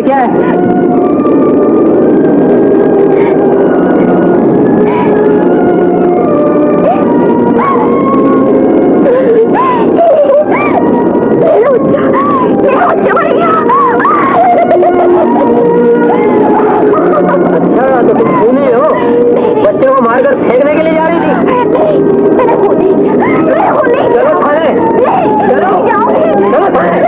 ये क्या है? अच्छा, तो तुम खूनी हो? बच्चे को मारकर फेंकने के लिए जा रही थी? चलो थाने, चलो चलो थाने।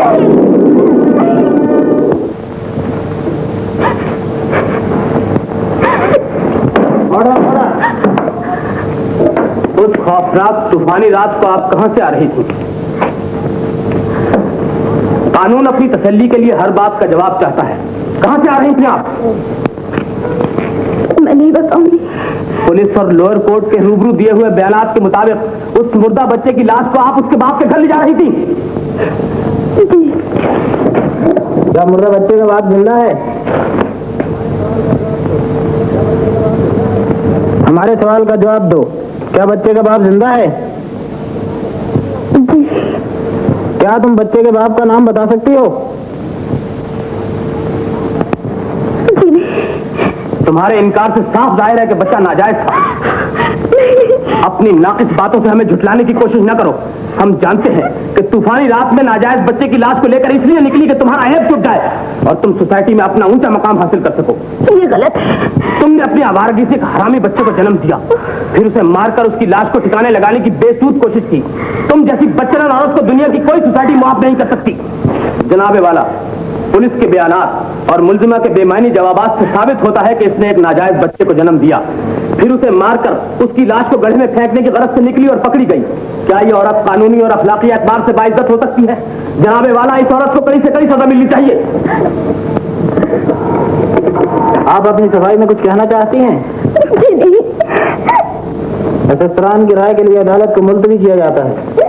उस खौफनाक तूफानी रात को आप कहां से आ रही थी? कानून अपनी तसल्ली के लिए हर बात का जवाब चाहता है। कहां से आ रही थी आप? मैं नहीं बताऊंगी। पुलिस और लोअर कोर्ट के रूबरू दिए हुए बयानात के मुताबिक उस मुर्दा बच्चे की लाश को आप उसके बाप के घर ले जा रही थी। क्या मुर्दा बच्चे का बाप जिंदा है? हमारे सवाल का जवाब दो। क्या बच्चे का बाप जिंदा है? क्या तुम बच्चे के बाप का नाम बता सकती हो? तुम्हारे इनकार से साफ जाहिर है कि बच्चा नाजायज था। अपनी नाकिस बातों से हमें झुठलाने की कोशिश न करो। हम जानते हैं कि तूफानी रात में नाजायज बच्चे की लाश को लेकर इसलिए निकली कि तुम्हारा ऐब छूट जाए और तुम सोसाइटी में अपना ऊंचा मकाम हासिल कर सको। ये गलत है। तुमने अपनी आवारगी से एक हरामी बच्चे को जन्म दिया, फिर उसे मारकर उसकी लाश को ठिकाने लगाने की बेसूद कोशिश की। तुम जैसी बच्चेदार औरत को दुनिया की कोई सोसाइटी माफ नहीं कर सकती। जनाबे वाला, पुलिस के बयानात और मुलजिमा के बेमानी जवाबात से साबित होता है कि इसने एक नाजायज बच्चे को जन्म दिया, फिर उसे मारकर उसकी लाश को गड्ढे में फेंकने की गरज से निकली और पकड़ी गई। क्या ये औरत कानूनी और अखलाकी एतबार से बाइज्जत हो सकती है? जनाबे वाला, इस औरत को कड़ी से कड़ी सजा मिलनी चाहिए। आप अपनी सफाई में कुछ कहना चाहती हैं? ससुरान की राय के लिए अदालत को मुलतवी किया जाता है।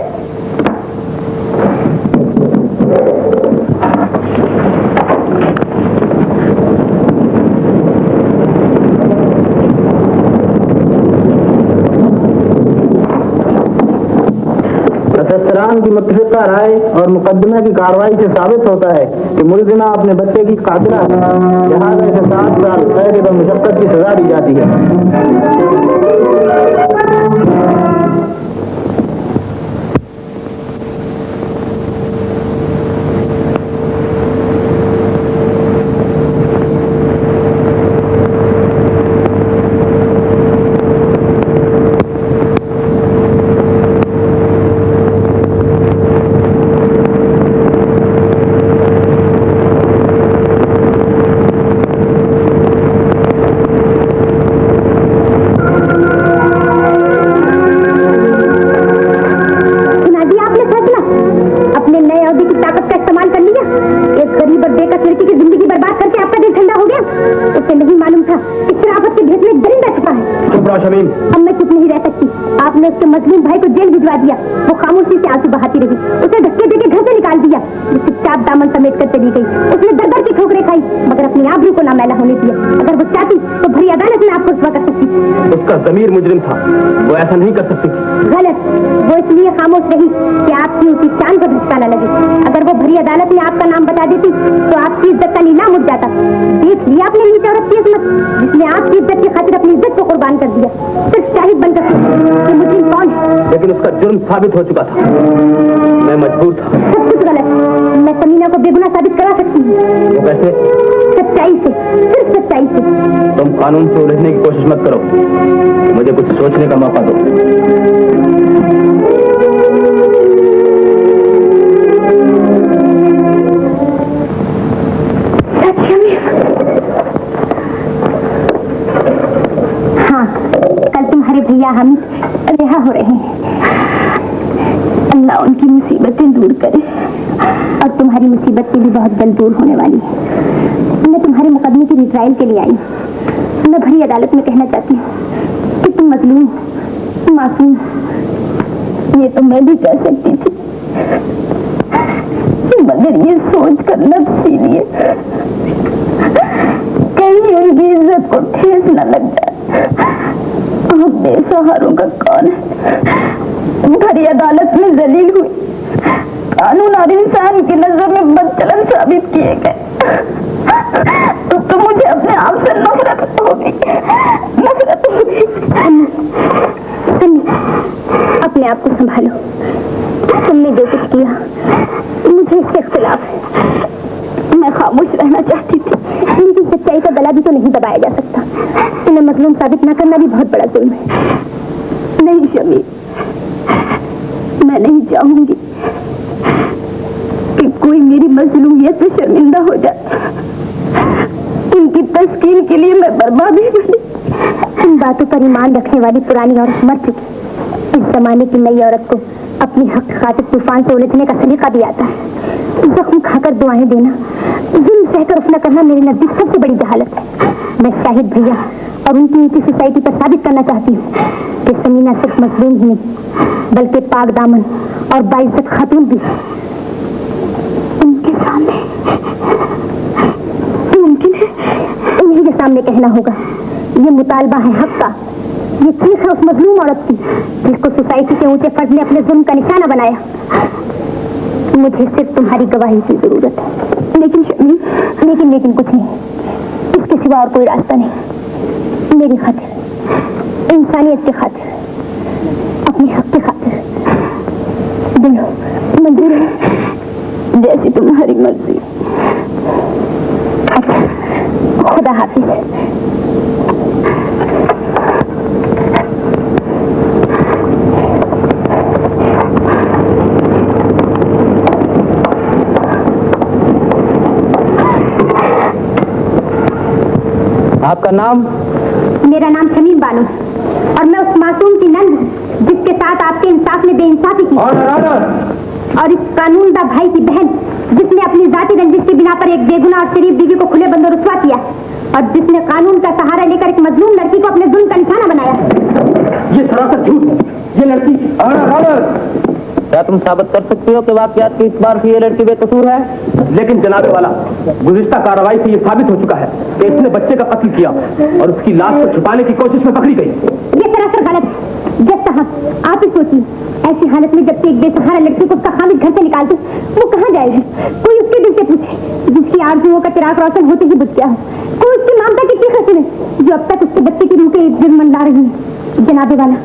ससुरान की मुत्तफिका राय और मुकदमे की कार्रवाई से साबित होता है कि मुलजिमा अपने बच्चे की कातिला है। लिहाजा इसे 7 साल कैद और मुशक्कत की सजा दी जाती है। अब मैं चुप नहीं रह सकती। आपने उसके मजलूम भाई को जेल भिजवा दिया। वो खामोशी से आंसू बहाती रही। उसे धक्के देके घर से निकाल दिया। वो चुपचाप दामन समेट कर चली गई। उसने दर-दर की ठोकरें खाई मगर अपनी आबरू को ना मैला होने दिया। अगर वो चाहती तो भरी अदालत में आपको रुस्वा कर सकती। उसका ज़मीर मुजरिम था, वो ऐसा नहीं कर सकती। गलत। वो इसलिए खामोश रही कि आपकी उसी शान को धक्का न लगे। अगर वो भरी अदालत में आपका नाम बता देती तो आपकी इज्जत का नीलाम उठ जाता। देख लिया आपने नीच औरत की इज्जत, जिसने आपकी इज्जत की खातिर अपनी इज्जत को कुर्बान कर दिया। सिर्फ शाहिद बनकर कि मुजरिम कौन है। लेकिन उसका जुर्म साबित हो चुका था। मैं मजबूर था। सब कुछ गलत। मैं समीना को बेगुनाह साबित करा सकती हूँ। वो कैसे? सच्चाई से, सिर्फ सच्चाई से। तुम कानून से उलझने की कोशिश मत करो, मुझे कुछ सोचने का मौका दो। हाँ, कल तुम्हारे भैया हम रिहा हो रहे हैं। अल्लाह उनकी मुसीबतें दूर करे और तुम्हारी मुसीबतें भी बहुत जल्द दूर होने वाली है। मैं तुम्हारे मुकदमे की रिट्रायल के लिए आई हूँ। मैं भरी अदालत में कहना चाहती हूँ कि तुम मजलूम, मासूम। ये तो मैं भी कह सकती थी मगर ये सोच कर नफ्सी लिए कहीं उनकी इज्जत को ठेस न लग जाए। हम बेसहारों का कौन है? भरी अदालत में जलील हुई, कानून और इंसान की नजर में बदचलन साबित किए गए। खामोश रहना चाहती थी, लेकिन सच्चाई का गला भी तो नहीं दबाया जा सकता। इन्हें मजलूम साबित न करना भी बहुत बड़ा जुल्म है। नहीं शमी, मैं नहीं चाहूंगी कि कोई मेरी मजलूमियत से शर्मिंदा हो जाए। इनकी तस्कीन के लिए मैं बर्बाद ही बनी। इन बातों पर ईमान रखने वाली पुरानी औरत मर चुकी। इस जमाने की नई औरत को अपनी हक खातिर तूफान से उलझने का सलीका भी आता है। जख्म खाकर दुआएं देना, जुल्म सहकर उफना करना मेरे नजदीक सबसे बड़ी जहालत है। मैं शाहिद भैया और उनकी नीति सोसाइटी पर साबित करना चाहती हूँ कि समीना सिर्फ मजलूम ही नहीं बल्कि पाक दामन और बाइज्जत खातून भी। उनके सामने मुमकिन है, उन्हीं के सामने कहना होगा। ये मुतालबा है हक का, ये चीख है उस मजलूम औरत की जिसको सोसाइटी के ऊंचे फर्द ने अपने जुल्म का निशाना बनाया। मुझे सिर्फ तुम्हारी गवाही की जरूरत है। लेकिन कुछ नहीं, इसके सिवा और कोई रास्ता नहीं। मेरी खातिर, इंसानियत की खातिर, अपने हक की खातिर। बोलो, मंजूर है? जैसी तुम्हारी मर्जी। अच्छा, खुदा हाफिज। आपका नाम? मेरा नाम शमीम बानो और मैं उस मासूम की नंद हूँ जिसके साथ आपके इंसाफ ने बेइंसाफी की। और इस कानूनदा भाई की बहन जिसने अपनी जाति रंजिश की बिना पर एक बेगुनाह और शरीफ बीवी को खुले बंदों रुस्वा किया और जिसने कानून का सहारा लेकर एक मजलूम लड़की को अपने जुल्म का निशाना बनाया। ये सरासर झूठ है। ये लड़की क्या तुम साबित कर सकती हो कि वाकयात की इस बार की ये लड़की बेकसूर है? लेकिन जनाबे वाला, गुज़िश्ता कार्रवाई से ये साबित हो चुका है कि इसने बच्चे का कत्ल किया और उसकी लाश को छुपाने की कोशिश में पकड़ी गई। ये सरासर गलत है। जज साहब, आप ही सोचिए, ऐसी हालत में जब एक बेसहारा लड़की को उसका खामिद घर से निकाल दे, वो कहाँ जाएगी? कोई उसके दिल से पूछे जिसकी आरज़ुओं का चिराग रोशन होते ही बुझ गया है। कोई उसकी ममता की चीखें सुने जो अब तक उसके बच्चे की रूह के इर्द-गिर्द मंडरा रही है। जनाबे वाला,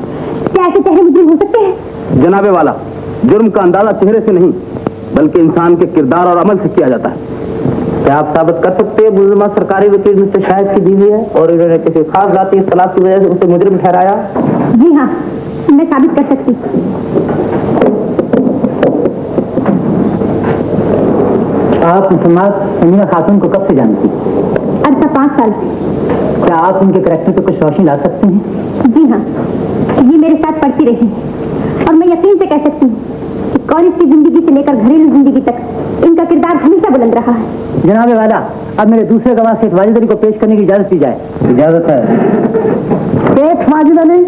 क्या ऐसे चेहरे मुजरिम हो सकते हैं? जनाबे वाला, जुर्म का अंदाजा चेहरे से नहीं बल्कि इंसान के किरदार और अमल से किया जाता है। क्या आप साबित कर सकते हैं मुलजिमा सरकारी वकील मिस्टर शाहिद की बीवी है और इन्होंने किसी खास जाति इख्तिलाफ की वजह से उसे मुजरिम ठहराया? जी हाँ, मैं साबित कर सकती हूँ। आप मुसलमान समीना खातून को कब से जानती? अर्सा 5 साल। क्या आप उनके करैक्टर पर कुछ रोशनी ला सकते हैं? जी हाँ, ये मेरे साथ पढ़ती रही और मैं यकीन से कह सकती हूँ कि कॉलेज की जिंदगी से लेकर घरेलू जिंदगी तक इनका किरदार हमेशा बुलंद रहा है। जनाबे वाला, अब मेरे दूसरे गवाह शेख वाजिद अली को पेश करने की इजाजत दी जाए। इजाजत है। शेख वाजिद अली।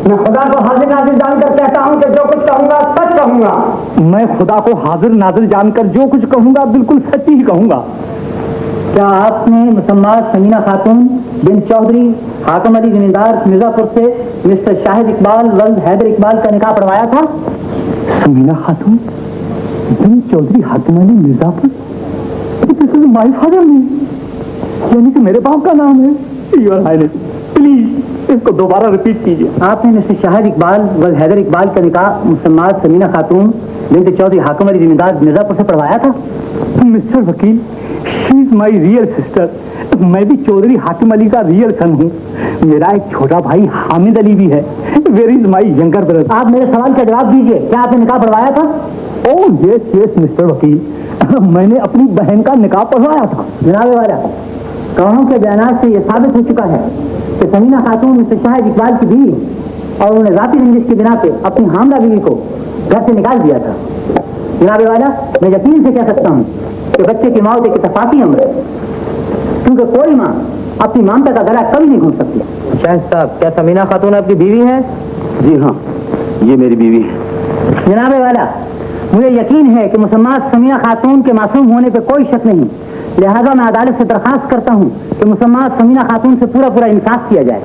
मैं खुदा को हाजिर नाजिर जानकर कहता हूँ कि जो कुछ कहूँगा सच कहूँगा। मैं खुदा को हाजिर नाजिर जानकर जो कुछ कहूँगा बिल्कुल सच ही कहूँगा। क्या आपने मुसम्मात समीना खातून बिन चौधरी हाकिम अली जमींदार मिर्जापुर से मिस्टर शाहिद इकबाल वल्द हैदर इकबाल का निकाह पढ़वाया था? समीना खातून बिन चौधरी हाकिम Ali Mirzapur? This is my father name, यानी कि मेरे बाप का नाम है। योर हाइनेस, प्लीज इसको दोबारा रिपीट कीजिए। आपने मिस्टर शाहिद इकबाल वल्द हैदर इकबाल का निकाह मुसम्मात समीना खातून बिन चौधरी हाकिम अली जमींदार मिर्जापुर से पढ़वाया था? मिस्टर वकील, she is my real sister. मैं भी चौधरी हाकिम अली का रियल सन हूँ। मेरा एक छोटा भाई हामिद अली भी है। Where is my younger brother? आप मेरे सवाल का जवाब दीजिए, क्या आपने निकाह पढ़वाया था? ओह यस यस मिस्टर वकील, मैंने अपनी बहन का निकाह पढ़वाया था। जनाबे वाला, गवाहों के बयानात से यह साबित हो चुका है कि समीना खातून मिस्टर शाहिद इकबाल की बीवी और उन्हें जाति रंजिश की बिना पे अपनी हामला बीवी को घर से निकाल दिया था। जनाबे वाला, मैं यकीन से कह सकता हूँ कि बच्चे की मौत एक इत्तेफाकी अमर है, क्योंकि कोई माँ अपनी ममता का गला कभी नहीं घूम सकती। शाहिद साहब, क्या समीना खातून आपकी बीवी है? जी हाँ, ये मेरी बीवी है। जनाबे वाला, मुझे यकीन है कि मुसम्मात समीना खातून के मासूम होने पर कोई शक नहीं, लिहाजा मैं अदालत से दरखास्त करता हूँ कि मुसम्मात समीना खातून से पूरा पूरा इंसाफ किया जाए।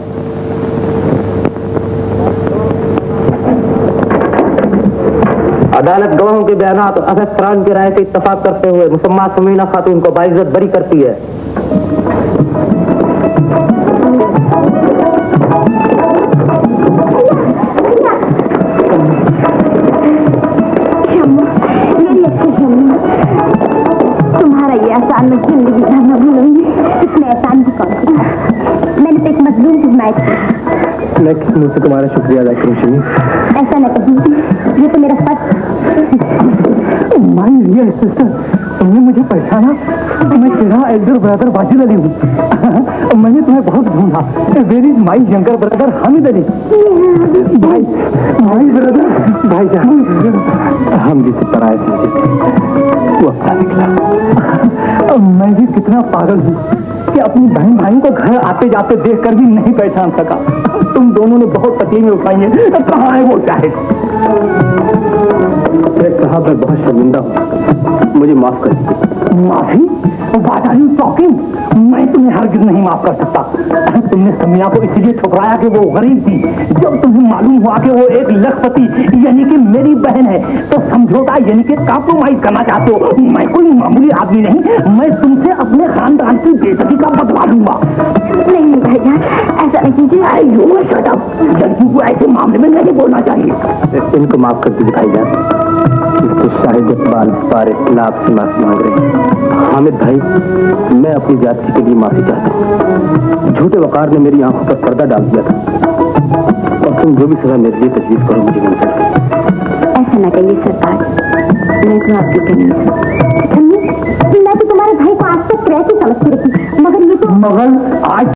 अदालत गवाहों के बयानात और अफसरान की राय से इत्तफाक करते हुए मुसम्मात समीना खातून को बाइज्जत बरी करती है। मैं किस मुझसे तुम्हारा शुक्रिया अदा करूँ शमी? ऐसा न कहिए, ये तो मेरा फर्ज। माय डियर सिस्टर, तुमने मुझे पहचाना? मैं तेरा एल्डर ब्रदर वाजिद अली हूँ। मैंने तुम्हें बहुत ढूंढा। Where is my younger brother Hamid Ali? भाई, माय ब्रदर, भाई जान, हम जिसे पराए समझे वो अपना निकला। मैं भी कितना पागल हूँ कि अपनी बहन भाई को घर आते जाते देखकर भी नहीं पहचान सका। तुम दोनों ने बहुत तकलीफें उठाई हैं। कहाँ है वो शाहिद? साहब मैं बहुत शर्मिंदा हूँ, मुझे माफ कर दीजिए। माफी? What are you talking? मैं तुम्हें हरगिज नहीं माफ कर सकता। तुमने समिया को इसलिए ठुकराया कि वो गरीब थी। जब तुम्हें मालूम हुआ कि वो एक लखपति यानी कि मेरी बहन है तो समझौता यानी कि कॉम्प्रोमाइज करना चाहते हो। मैं कोई मामूली आदमी नहीं, मैं तुमसे अपने खानदान की बेइज्जती का बदला लूंगा। नहीं भैया, ऐसा नहीं कीजिए। शट अप, लड़की को ऐसे मामले में नहीं बोलना चाहिए। इनको माफ कर दीजिए भाईजान। शाहिद इकबाल फारिस आपसे माफी मांग रहे हैं। हामिद भाई, मैं अपनी जाति के लिए माफी चाहता हूँ। झूठे वकार ने मेरी आंखों पर पर्दा डाल दिया था और तुम जो भी सजा मेरे लिए तजवीज करो मुझे मंजूर है। ऐसा न कहिए सरकार, मैं तो आपकी कमी मैं तो तुम्हारे भाई को आज तक कैसे समझती रही, मगर ये तो मगर आज